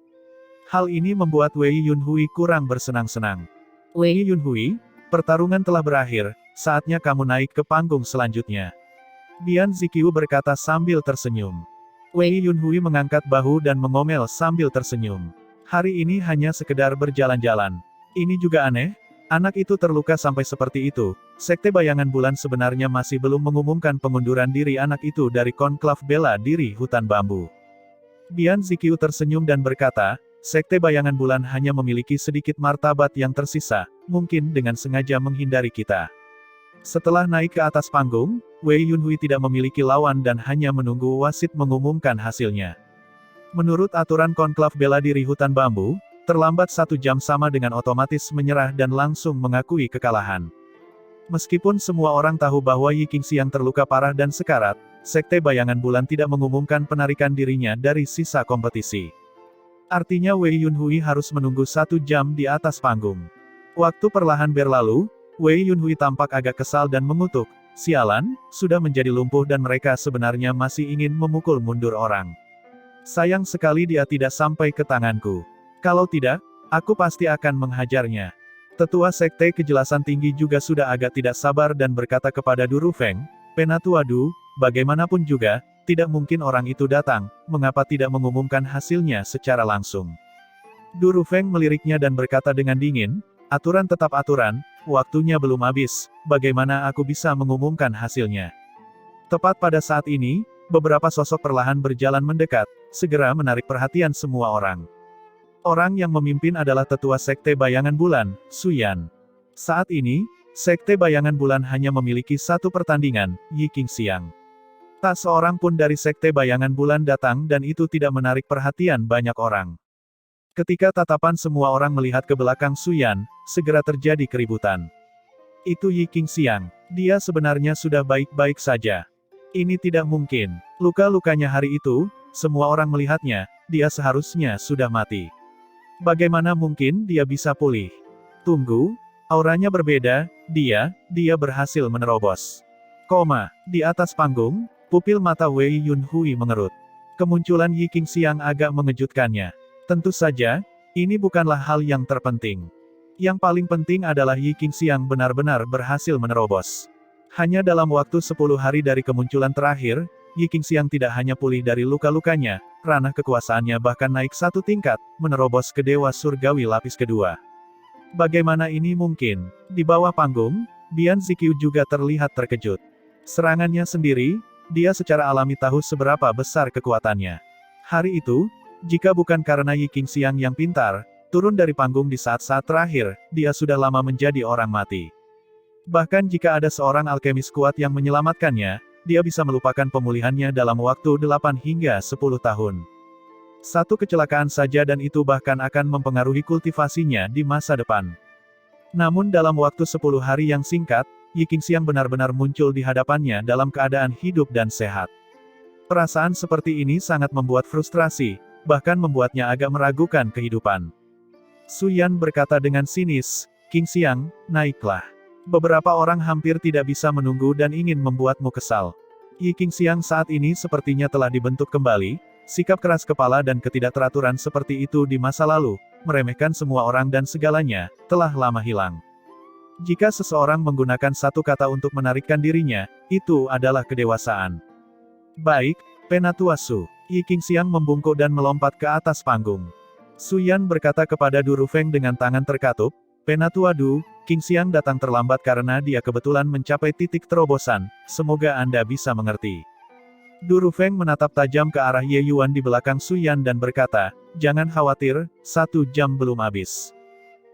Hal ini membuat Wei Yunhui kurang bersenang-senang. Wei Yunhui, pertarungan telah berakhir, saatnya kamu naik ke panggung selanjutnya. Bian Ziqiu berkata sambil tersenyum. Wei Yunhui mengangkat bahu dan mengomel sambil tersenyum. Hari ini hanya sekedar berjalan-jalan. Ini juga aneh, anak itu terluka sampai seperti itu. Sekte Bayangan Bulan sebenarnya masih belum mengumumkan pengunduran diri anak itu dari konklav bela diri hutan bambu. Bian Ziqiu tersenyum dan berkata, Sekte Bayangan Bulan hanya memiliki sedikit martabat yang tersisa, mungkin dengan sengaja menghindari kita. Setelah naik ke atas panggung, Wei Yunhui tidak memiliki lawan dan hanya menunggu wasit mengumumkan hasilnya. Menurut aturan konklav bela diri hutan bambu, terlambat 1 jam sama dengan otomatis menyerah dan langsung mengakui kekalahan. Meskipun semua orang tahu bahwa Yi Qingxiang terluka parah dan sekarat, Sekte Bayangan Bulan tidak mengumumkan penarikan dirinya dari sisa kompetisi. Artinya Wei Yunhui harus menunggu 1 jam di atas panggung. Waktu perlahan berlalu, Wei Yunhui tampak agak kesal dan mengutuk, sialan, sudah menjadi lumpuh dan mereka sebenarnya masih ingin memukul mundur orang. Sayang sekali dia tidak sampai ke tanganku. Kalau tidak, aku pasti akan menghajarnya. Tetua Sekte Kejelasan Tinggi juga sudah agak tidak sabar dan berkata kepada Du Rufeng, Penatua Du, bagaimanapun juga, tidak mungkin orang itu datang, mengapa tidak mengumumkan hasilnya secara langsung. Du Rufeng meliriknya dan berkata dengan dingin, aturan tetap aturan, waktunya belum habis, bagaimana aku bisa mengumumkan hasilnya. Tepat pada saat ini, beberapa sosok perlahan berjalan mendekat, segera menarik perhatian semua orang. Orang yang memimpin adalah Tetua Sekte Bayangan Bulan, Su Yan. Saat ini, Sekte Bayangan Bulan hanya memiliki 1 pertandingan, Yi Qingxiang. Tak seorang pun dari Sekte Bayangan Bulan datang dan itu tidak menarik perhatian banyak orang. Ketika tatapan semua orang melihat ke belakang Su Yan, segera terjadi keributan. Itu Yi Qingxiang, dia sebenarnya sudah baik-baik saja. Ini tidak mungkin. Luka-lukanya hari itu, semua orang melihatnya, dia seharusnya sudah mati. Bagaimana mungkin dia bisa pulih? Tunggu, auranya berbeda, dia berhasil menerobos. Di atas panggung, pupil mata Wei Yunhui mengerut. Kemunculan Yi Qingxiang agak mengejutkannya. Tentu saja, ini bukanlah hal yang terpenting. Yang paling penting adalah Yi Qingxiang benar-benar berhasil menerobos. Hanya dalam waktu 10 hari dari kemunculan terakhir, Yi Qingxiang tidak hanya pulih dari luka-lukanya, ranah kekuasaannya bahkan naik 1 tingkat, menerobos ke Dewa Surgawi lapis kedua. Bagaimana ini mungkin? Di bawah panggung, Bian Ziqiu juga terlihat terkejut. Serangannya sendiri, dia secara alami tahu seberapa besar kekuatannya. Hari itu, jika bukan karena Yi Qingxiang yang pintar, turun dari panggung di saat-saat terakhir, dia sudah lama menjadi orang mati. Bahkan jika ada seorang alkemis kuat yang menyelamatkannya, dia bisa melupakan pemulihannya dalam waktu 8 hingga 10 tahun. Satu kecelakaan saja dan itu bahkan akan mempengaruhi kultivasinya di masa depan. Namun dalam waktu 10 hari yang singkat, Yi Qingxiang benar-benar muncul di hadapannya dalam keadaan hidup dan sehat. Perasaan seperti ini sangat membuat frustrasi, bahkan membuatnya agak meragukan kehidupan. Su Yan berkata dengan sinis, Qingxiang, naiklah. Beberapa orang hampir tidak bisa menunggu dan ingin membuatmu kesal. Yi Qingxiang saat ini sepertinya telah dibentuk kembali, sikap keras kepala dan ketidakteraturan seperti itu di masa lalu, meremehkan semua orang dan segalanya, telah lama hilang. Jika seseorang menggunakan satu kata untuk menarikkan dirinya, itu adalah kedewasaan. Baik, Penatua Su. Yi Qingxiang membungkuk dan melompat ke atas panggung. Su Yan berkata kepada Du Rufeng dengan tangan terkatup, Penatua Du, Qingxiang datang terlambat karena dia kebetulan mencapai titik terobosan, semoga Anda bisa mengerti. Du Rufeng menatap tajam ke arah Ye Yuan di belakang Su Yan dan berkata, jangan khawatir, 1 jam belum habis.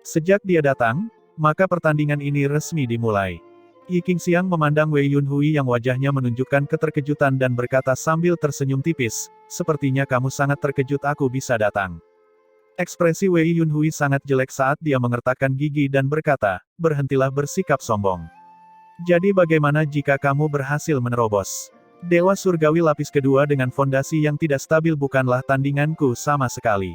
Sejak dia datang, maka pertandingan ini resmi dimulai. Yi Qingxiang memandang Wei Yunhui yang wajahnya menunjukkan keterkejutan dan berkata sambil tersenyum tipis, sepertinya kamu sangat terkejut aku bisa datang. Ekspresi Wei Yunhui sangat jelek saat dia mengertakkan gigi dan berkata, berhentilah bersikap sombong. Jadi bagaimana jika kamu berhasil menerobos? Dewa Surgawi lapis kedua dengan fondasi yang tidak stabil bukanlah tandinganku sama sekali.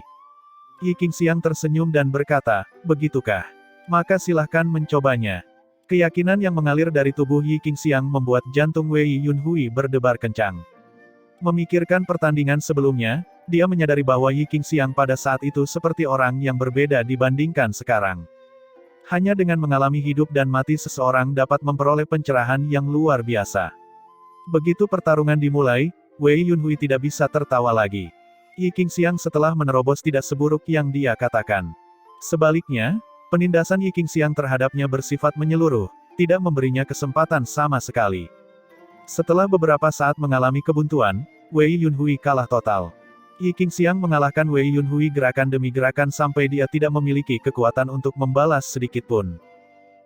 Yi Qingxiang tersenyum dan berkata, begitukah? Maka silahkan mencobanya. Keyakinan yang mengalir dari tubuh Yi Qingxiang membuat jantung Wei Yunhui berdebar kencang. Memikirkan pertandingan sebelumnya, dia menyadari bahwa Yi Qingxiang pada saat itu seperti orang yang berbeda dibandingkan sekarang. Hanya dengan mengalami hidup dan mati seseorang dapat memperoleh pencerahan yang luar biasa. Begitu pertarungan dimulai, Wei Yunhui tidak bisa tertawa lagi. Yi Qingxiang setelah menerobos tidak seburuk yang dia katakan. Sebaliknya, penindasan Yi Qingxiang terhadapnya bersifat menyeluruh, tidak memberinya kesempatan sama sekali. Setelah beberapa saat mengalami kebuntuan, Wei Yunhui kalah total. Yi Qingxiang mengalahkan Wei Yunhui gerakan demi gerakan sampai dia tidak memiliki kekuatan untuk membalas sedikit pun.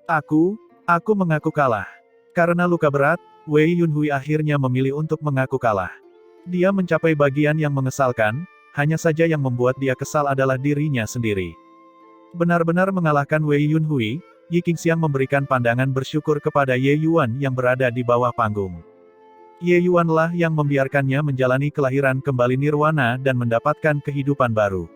Aku mengaku kalah. Karena luka berat, Wei Yunhui akhirnya memilih untuk mengaku kalah. Dia mencapai bagian yang mengesalkan, hanya saja yang membuat dia kesal adalah dirinya sendiri. Benar-benar mengalahkan Wei Yunhui, Yi Qingxiang memberikan pandangan bersyukur kepada Ye Yuan yang berada di bawah panggung. Ye Yuan lah yang membiarkannya menjalani kelahiran kembali nirwana dan mendapatkan kehidupan baru.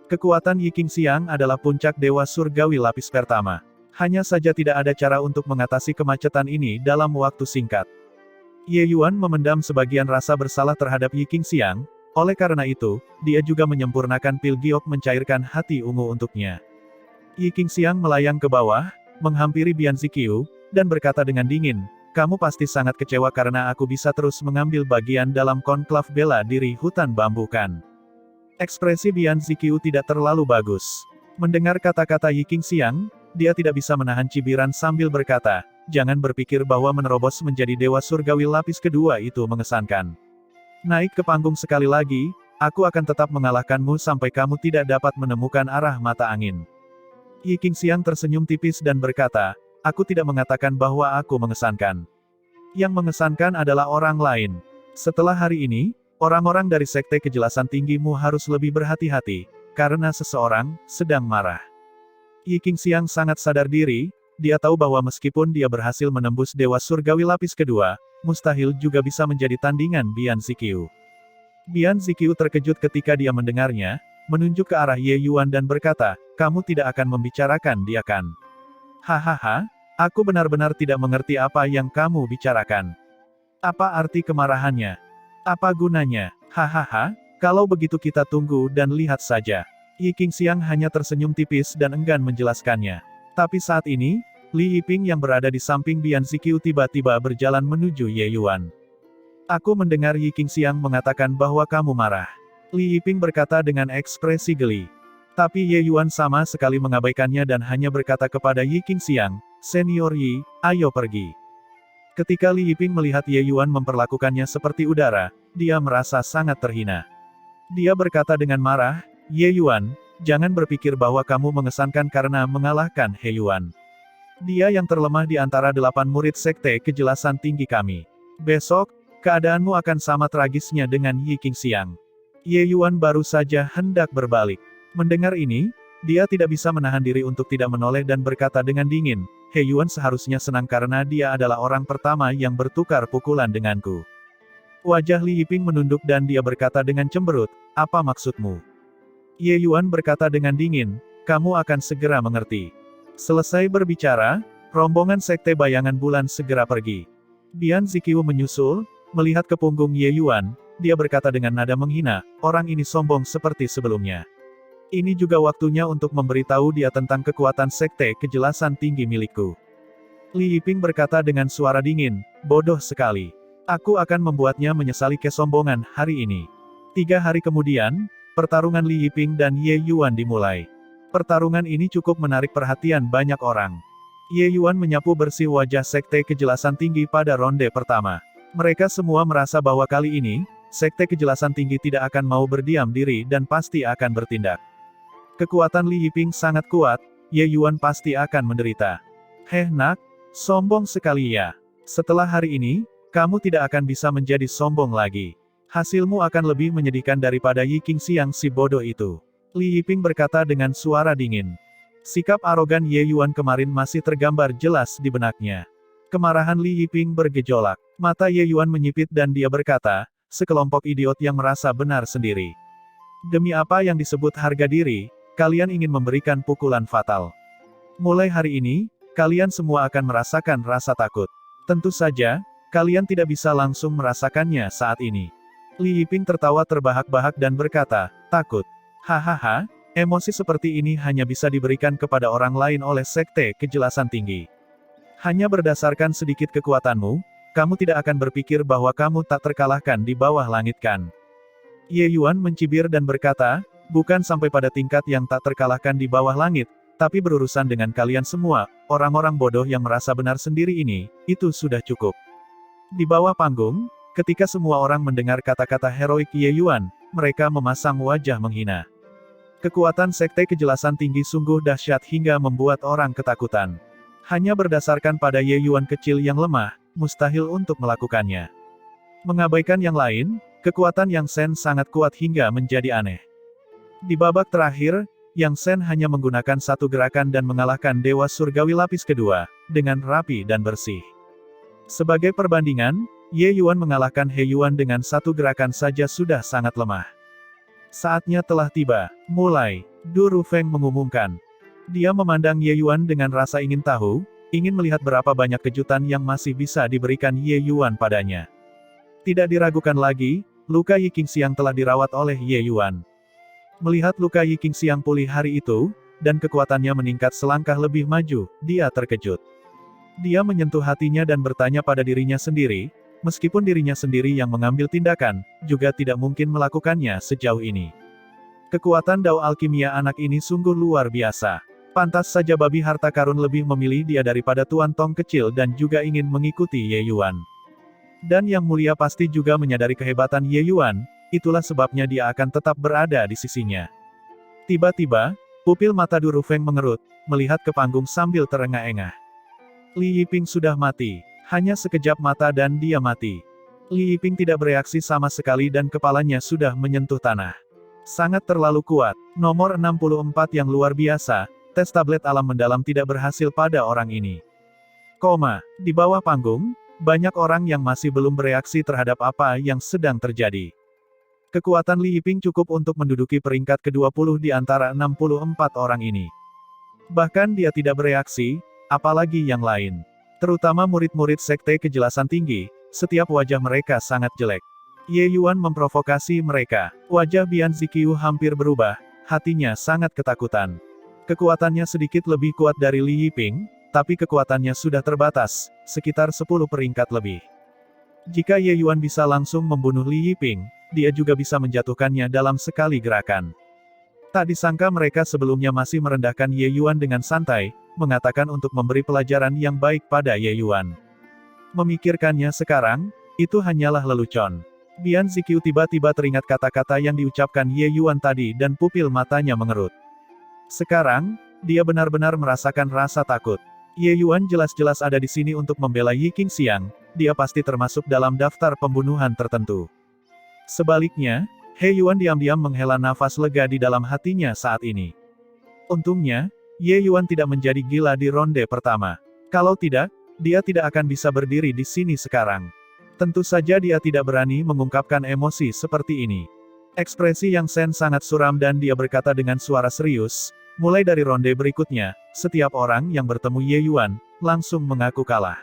Kekuatan Yi Qingxiang adalah puncak dewa surgawi lapis pertama. Hanya saja tidak ada cara untuk mengatasi kemacetan ini dalam waktu singkat. Ye Yuan memendam sebagian rasa bersalah terhadap Yi Qingxiang, oleh karena itu, dia juga menyempurnakan pil giok mencairkan hati ungu untuknya. Yi Qingxiang melayang ke bawah, menghampiri Bian Ziqiu, dan berkata dengan dingin, "Kamu pasti sangat kecewa karena aku bisa terus mengambil bagian dalam konklav bela diri hutan bambu kan?" Ekspresi Bian Ziqiu tidak terlalu bagus. Mendengar kata-kata Yi Qingxiang, dia tidak bisa menahan cibiran sambil berkata, "Jangan berpikir bahwa menerobos menjadi dewa surgawi lapis kedua itu mengesankan. Naik ke panggung sekali lagi, aku akan tetap mengalahkanmu sampai kamu tidak dapat menemukan arah mata angin." Yi Qingxiang tersenyum tipis dan berkata, "Aku tidak mengatakan bahwa aku mengesankan. Yang mengesankan adalah orang lain. Setelah hari ini, orang-orang dari Sekte Kejelasan Tinggimu harus lebih berhati-hati, karena seseorang sedang marah." Yi Qingxiang sangat sadar diri, dia tahu bahwa meskipun dia berhasil menembus Dewa Surgawi lapis kedua, mustahil juga bisa menjadi tandingan Bian Ziqiu. Bian Ziqiu terkejut ketika dia mendengarnya, menunjuk ke arah Ye Yuan dan berkata, "Kamu tidak akan membicarakan dia kan?" "Hahaha, aku benar-benar tidak mengerti apa yang kamu bicarakan. Apa arti kemarahannya? Apa gunanya? Hahaha, kalau begitu kita tunggu dan lihat saja." Yi Qingxiang hanya tersenyum tipis dan enggan menjelaskannya. Tapi saat ini, Li Yiping yang berada di samping Bian Ziqiu tiba-tiba berjalan menuju Ye Yuan. "Aku mendengar Yi Qingxiang mengatakan bahwa kamu marah." Li Yiping berkata dengan ekspresi geli. Tapi Ye Yuan sama sekali mengabaikannya dan hanya berkata kepada Yi Qingxiang, "Senior Yi, ayo pergi." Ketika Li Yiping melihat Ye Yuan memperlakukannya seperti udara, dia merasa sangat terhina. Dia berkata dengan marah, "Ye Yuan, jangan berpikir bahwa kamu mengesankan karena mengalahkan He Yuan. Dia yang terlemah di antara 8 murid Sekte Kejelasan Tinggi kami. Besok, keadaanmu akan sama tragisnya dengan Yi Qingxiang." Ye Yuan baru saja hendak berbalik. Mendengar ini, dia tidak bisa menahan diri untuk tidak menoleh dan berkata dengan dingin, "He Yuan seharusnya senang karena dia adalah orang pertama yang bertukar pukulan denganku." Wajah Li Yiping menunduk dan dia berkata dengan cemberut, "Apa maksudmu?" Ye Yuan berkata dengan dingin, "Kamu akan segera mengerti." Selesai berbicara, rombongan Sekte Bayangan Bulan segera pergi. Bian Ziqiu menyusul, melihat ke punggung Ye Yuan, dia berkata dengan nada menghina, "Orang ini sombong seperti sebelumnya. Ini juga waktunya untuk memberitahu dia tentang kekuatan Sekte Kejelasan Tinggi milikku." Li Yiping berkata dengan suara dingin, "Bodoh sekali. Aku akan membuatnya menyesali kesombongan hari ini." 3 hari kemudian, pertarungan Li Yiping dan Ye Yuan dimulai. Pertarungan ini cukup menarik perhatian banyak orang. Ye Yuan menyapu bersih wajah Sekte Kejelasan Tinggi pada ronde pertama. Mereka semua merasa bahwa kali ini, Sekte Kejelasan Tinggi tidak akan mau berdiam diri dan pasti akan bertindak. Kekuatan Li Yiping sangat kuat, Ye Yuan pasti akan menderita. "Heh nak, sombong sekali ya. Setelah hari ini, kamu tidak akan bisa menjadi sombong lagi. Hasilmu akan lebih menyedihkan daripada Yi Qingxiang si bodoh itu." Li Yiping berkata dengan suara dingin. Sikap arogan Ye Yuan kemarin masih tergambar jelas di benaknya. Kemarahan Li Yiping bergejolak. Mata Ye Yuan menyipit dan dia berkata, "Sekelompok idiot yang merasa benar sendiri. Demi apa yang disebut harga diri, kalian ingin memberikan pukulan fatal. Mulai hari ini, kalian semua akan merasakan rasa takut. Tentu saja, kalian tidak bisa langsung merasakannya saat ini." Li Yiping tertawa terbahak-bahak dan berkata, "Takut? Hahaha, Emosi seperti ini hanya bisa diberikan kepada orang lain oleh Sekte Kejelasan Tinggi. Hanya berdasarkan sedikit kekuatanmu, kamu tidak akan berpikir bahwa kamu tak terkalahkan di bawah langit kan? Ye Yuan mencibir dan berkata, bukan sampai pada tingkat yang tak terkalahkan di bawah langit, tapi berurusan dengan kalian semua, orang-orang bodoh yang merasa benar sendiri ini, itu sudah cukup. Di bawah panggung, ketika semua orang mendengar kata-kata heroik Ye Yuan, mereka memasang wajah menghina. Kekuatan Sekte Kejelasan Tinggi sungguh dahsyat hingga membuat orang ketakutan. Hanya berdasarkan pada Ye Yuan kecil yang lemah, mustahil untuk melakukannya. Mengabaikan yang lain, kekuatan Yang Sen sangat kuat hingga menjadi aneh. Di babak terakhir, Yang Sen hanya menggunakan satu gerakan dan mengalahkan Dewa Surgawi lapis kedua, dengan rapi dan bersih. Sebagai perbandingan, Ye Yuan mengalahkan He Yuan dengan satu gerakan saja sudah sangat lemah. Saatnya telah tiba. Mulai. Du Rufeng mengumumkan. Dia memandang Ye Yuan dengan rasa ingin tahu, ingin melihat berapa banyak kejutan yang masih bisa diberikan Ye Yuan padanya. Tidak diragukan lagi, luka Yi Qingxiang telah dirawat oleh Ye Yuan. Melihat luka Yi Qingxiang pulih hari itu, dan kekuatannya meningkat selangkah lebih maju, dia terkejut. Dia menyentuh hatinya dan bertanya pada dirinya sendiri, meskipun dirinya sendiri yang mengambil tindakan, juga tidak mungkin melakukannya sejauh ini. Kekuatan Dao Alkimia anak ini sungguh luar biasa. Pantas saja babi harta karun lebih memilih dia daripada Tuan Tong kecil dan juga ingin mengikuti Ye Yuan. Dan Yang Mulia pasti juga menyadari kehebatan Ye Yuan, itulah sebabnya dia akan tetap berada di sisinya. Tiba-tiba, pupil mata Du Rufeng mengerut, melihat ke panggung sambil terengah-engah. Li Yiping sudah mati. Hanya sekejap mata dan dia mati. Li Yiping tidak bereaksi sama sekali dan kepalanya sudah menyentuh tanah. Sangat terlalu kuat. Nomor 64 yang luar biasa, tes tablet alam mendalam tidak berhasil pada orang ini. Di bawah panggung, banyak orang yang masih belum bereaksi terhadap apa yang sedang terjadi. Kekuatan Li Yiping cukup untuk menduduki peringkat ke-20 di antara 64 orang ini. Bahkan dia tidak bereaksi, apalagi yang lain. Terutama murid-murid Sekte Kejelasan Tinggi, setiap wajah mereka sangat jelek. Ye Yuan memprovokasi mereka. Wajah Bian Ziqiu hampir berubah, hatinya sangat ketakutan. Kekuatannya sedikit lebih kuat dari Li Yiping, tapi kekuatannya sudah terbatas, sekitar 10 peringkat lebih. Jika Ye Yuan bisa langsung membunuh Li Yiping, dia juga bisa menjatuhkannya dalam sekali gerakan. Tak disangka mereka sebelumnya masih merendahkan Ye Yuan dengan santai, mengatakan untuk memberi pelajaran yang baik pada Ye Yuan. Memikirkannya sekarang, itu hanyalah lelucon. Bian Ziqiu tiba-tiba teringat kata-kata yang diucapkan Ye Yuan tadi dan pupil matanya mengerut. Sekarang, dia benar-benar merasakan rasa takut. Ye Yuan jelas-jelas ada di sini untuk membela Yi Qingxiang, dia pasti termasuk dalam daftar pembunuhan tertentu. Sebaliknya, He Yuan diam-diam menghela nafas lega di dalam hatinya saat ini. Untungnya, Ye Yuan tidak menjadi gila di ronde pertama. Kalau tidak, dia tidak akan bisa berdiri di sini sekarang. Tentu saja dia tidak berani mengungkapkan emosi seperti ini. Ekspresi Yang Sen sangat suram dan dia berkata dengan suara serius, mulai dari ronde berikutnya, setiap orang yang bertemu Ye Yuan, langsung mengaku kalah.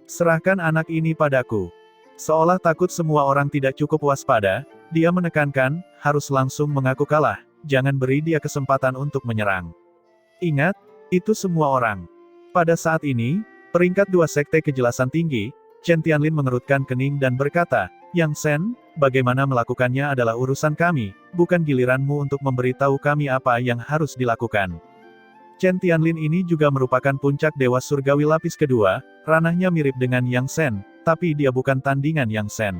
Serahkan anak ini padaku. Seolah takut semua orang tidak cukup waspada, dia menekankan, harus langsung mengaku kalah, jangan beri dia kesempatan untuk menyerang. Ingat, itu semua orang. Pada saat ini, peringkat 2 Sekte Kejelasan Tinggi, Chen Tianlin mengerutkan kening dan berkata, Yang Sen, bagaimana melakukannya adalah urusan kami, bukan giliranmu untuk memberitahu kami apa yang harus dilakukan. Chen Tianlin ini juga merupakan puncak Dewa Surgawi lapis kedua, ranahnya mirip dengan Yang Sen, tapi dia bukan tandingan Yang Sen.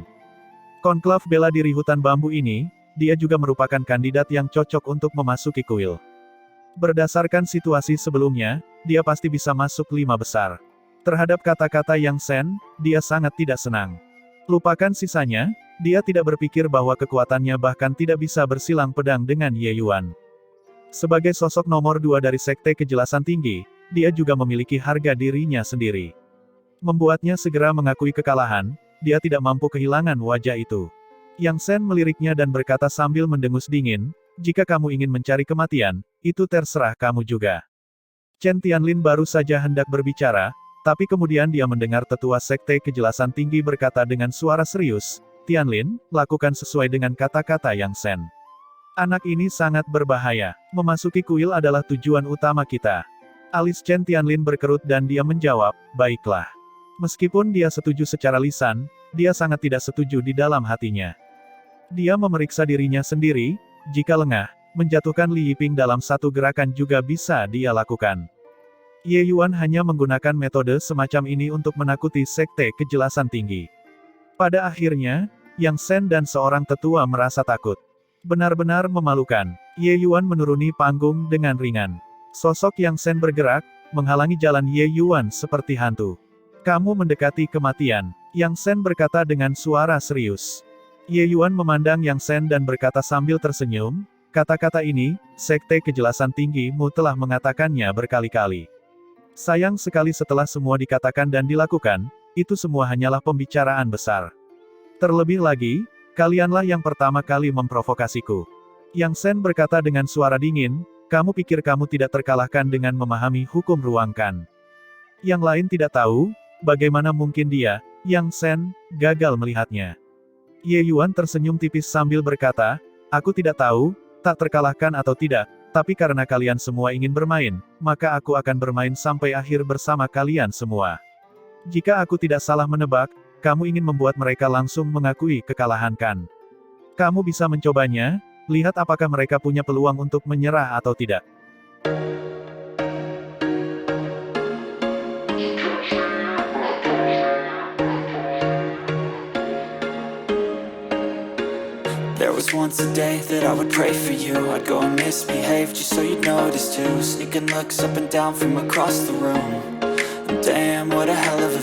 Konklav bela diri hutan bambu ini, dia juga merupakan kandidat yang cocok untuk memasuki kuil. Berdasarkan situasi sebelumnya, dia pasti bisa masuk 5 besar. Terhadap kata-kata Yang Sen, dia sangat tidak senang. Lupakan sisanya, dia tidak berpikir bahwa kekuatannya bahkan tidak bisa bersilang pedang dengan Ye Yuan. Sebagai sosok nomor 2 dari Sekte Kejelasan Tinggi, dia juga memiliki harga dirinya sendiri. Membuatnya segera mengakui kekalahan, dia tidak mampu kehilangan wajah itu. Yang Sen meliriknya dan berkata sambil mendengus dingin, jika kamu ingin mencari kematian, itu terserah kamu juga. Chen Tianlin baru saja hendak berbicara, tapi kemudian dia mendengar tetua Sekte Kejelasan Tinggi berkata dengan suara serius, Tianlin, lakukan sesuai dengan kata-kata Yang Sen. Anak ini sangat berbahaya. Memasuki kuil adalah tujuan utama kita. Alis Chen Tianlin berkerut dan dia menjawab, baiklah. Meskipun dia setuju secara lisan, dia sangat tidak setuju di dalam hatinya. Dia memeriksa dirinya sendiri, jika lengah, menjatuhkan Li Yiping dalam satu gerakan juga bisa dia lakukan. Ye Yuan hanya menggunakan metode semacam ini untuk menakuti sekte kejelasan tinggi. Pada akhirnya, Yang Shen dan seorang tetua merasa takut. Benar-benar memalukan. Ye Yuan menuruni panggung dengan ringan. Sosok Yang Shen bergerak, menghalangi jalan Ye Yuan seperti hantu. Kamu mendekati kematian, Yang Shen berkata dengan suara serius. Ye Yuan memandang Yang Shen dan berkata sambil tersenyum, kata-kata ini, sekte kejelasan tinggimu telah mengatakannya berkali-kali. Sayang sekali setelah semua dikatakan dan dilakukan, itu semua hanyalah pembicaraan besar. Terlebih lagi, kalianlah yang pertama kali memprovokasiku. Yang Shen berkata dengan suara dingin, kamu pikir kamu tidak terkalahkan dengan memahami hukum ruangkan. Yang lain tidak tahu, bagaimana mungkin dia, Yang Shen, gagal melihatnya. Ye Yuan tersenyum tipis sambil berkata, aku tidak tahu, tak terkalahkan atau tidak, tapi karena kalian semua ingin bermain, maka aku akan bermain sampai akhir bersama kalian semua. Jika aku tidak salah menebak, kamu ingin membuat mereka langsung mengakui kekalahan kan? Kamu bisa mencobanya, lihat apakah mereka punya peluang untuk menyerah atau tidak. There was once a day that I would pray for you. I'd go and misbehave just so you'd notice too. Sneaking looks up and down from across the room. And damn, what a hell of a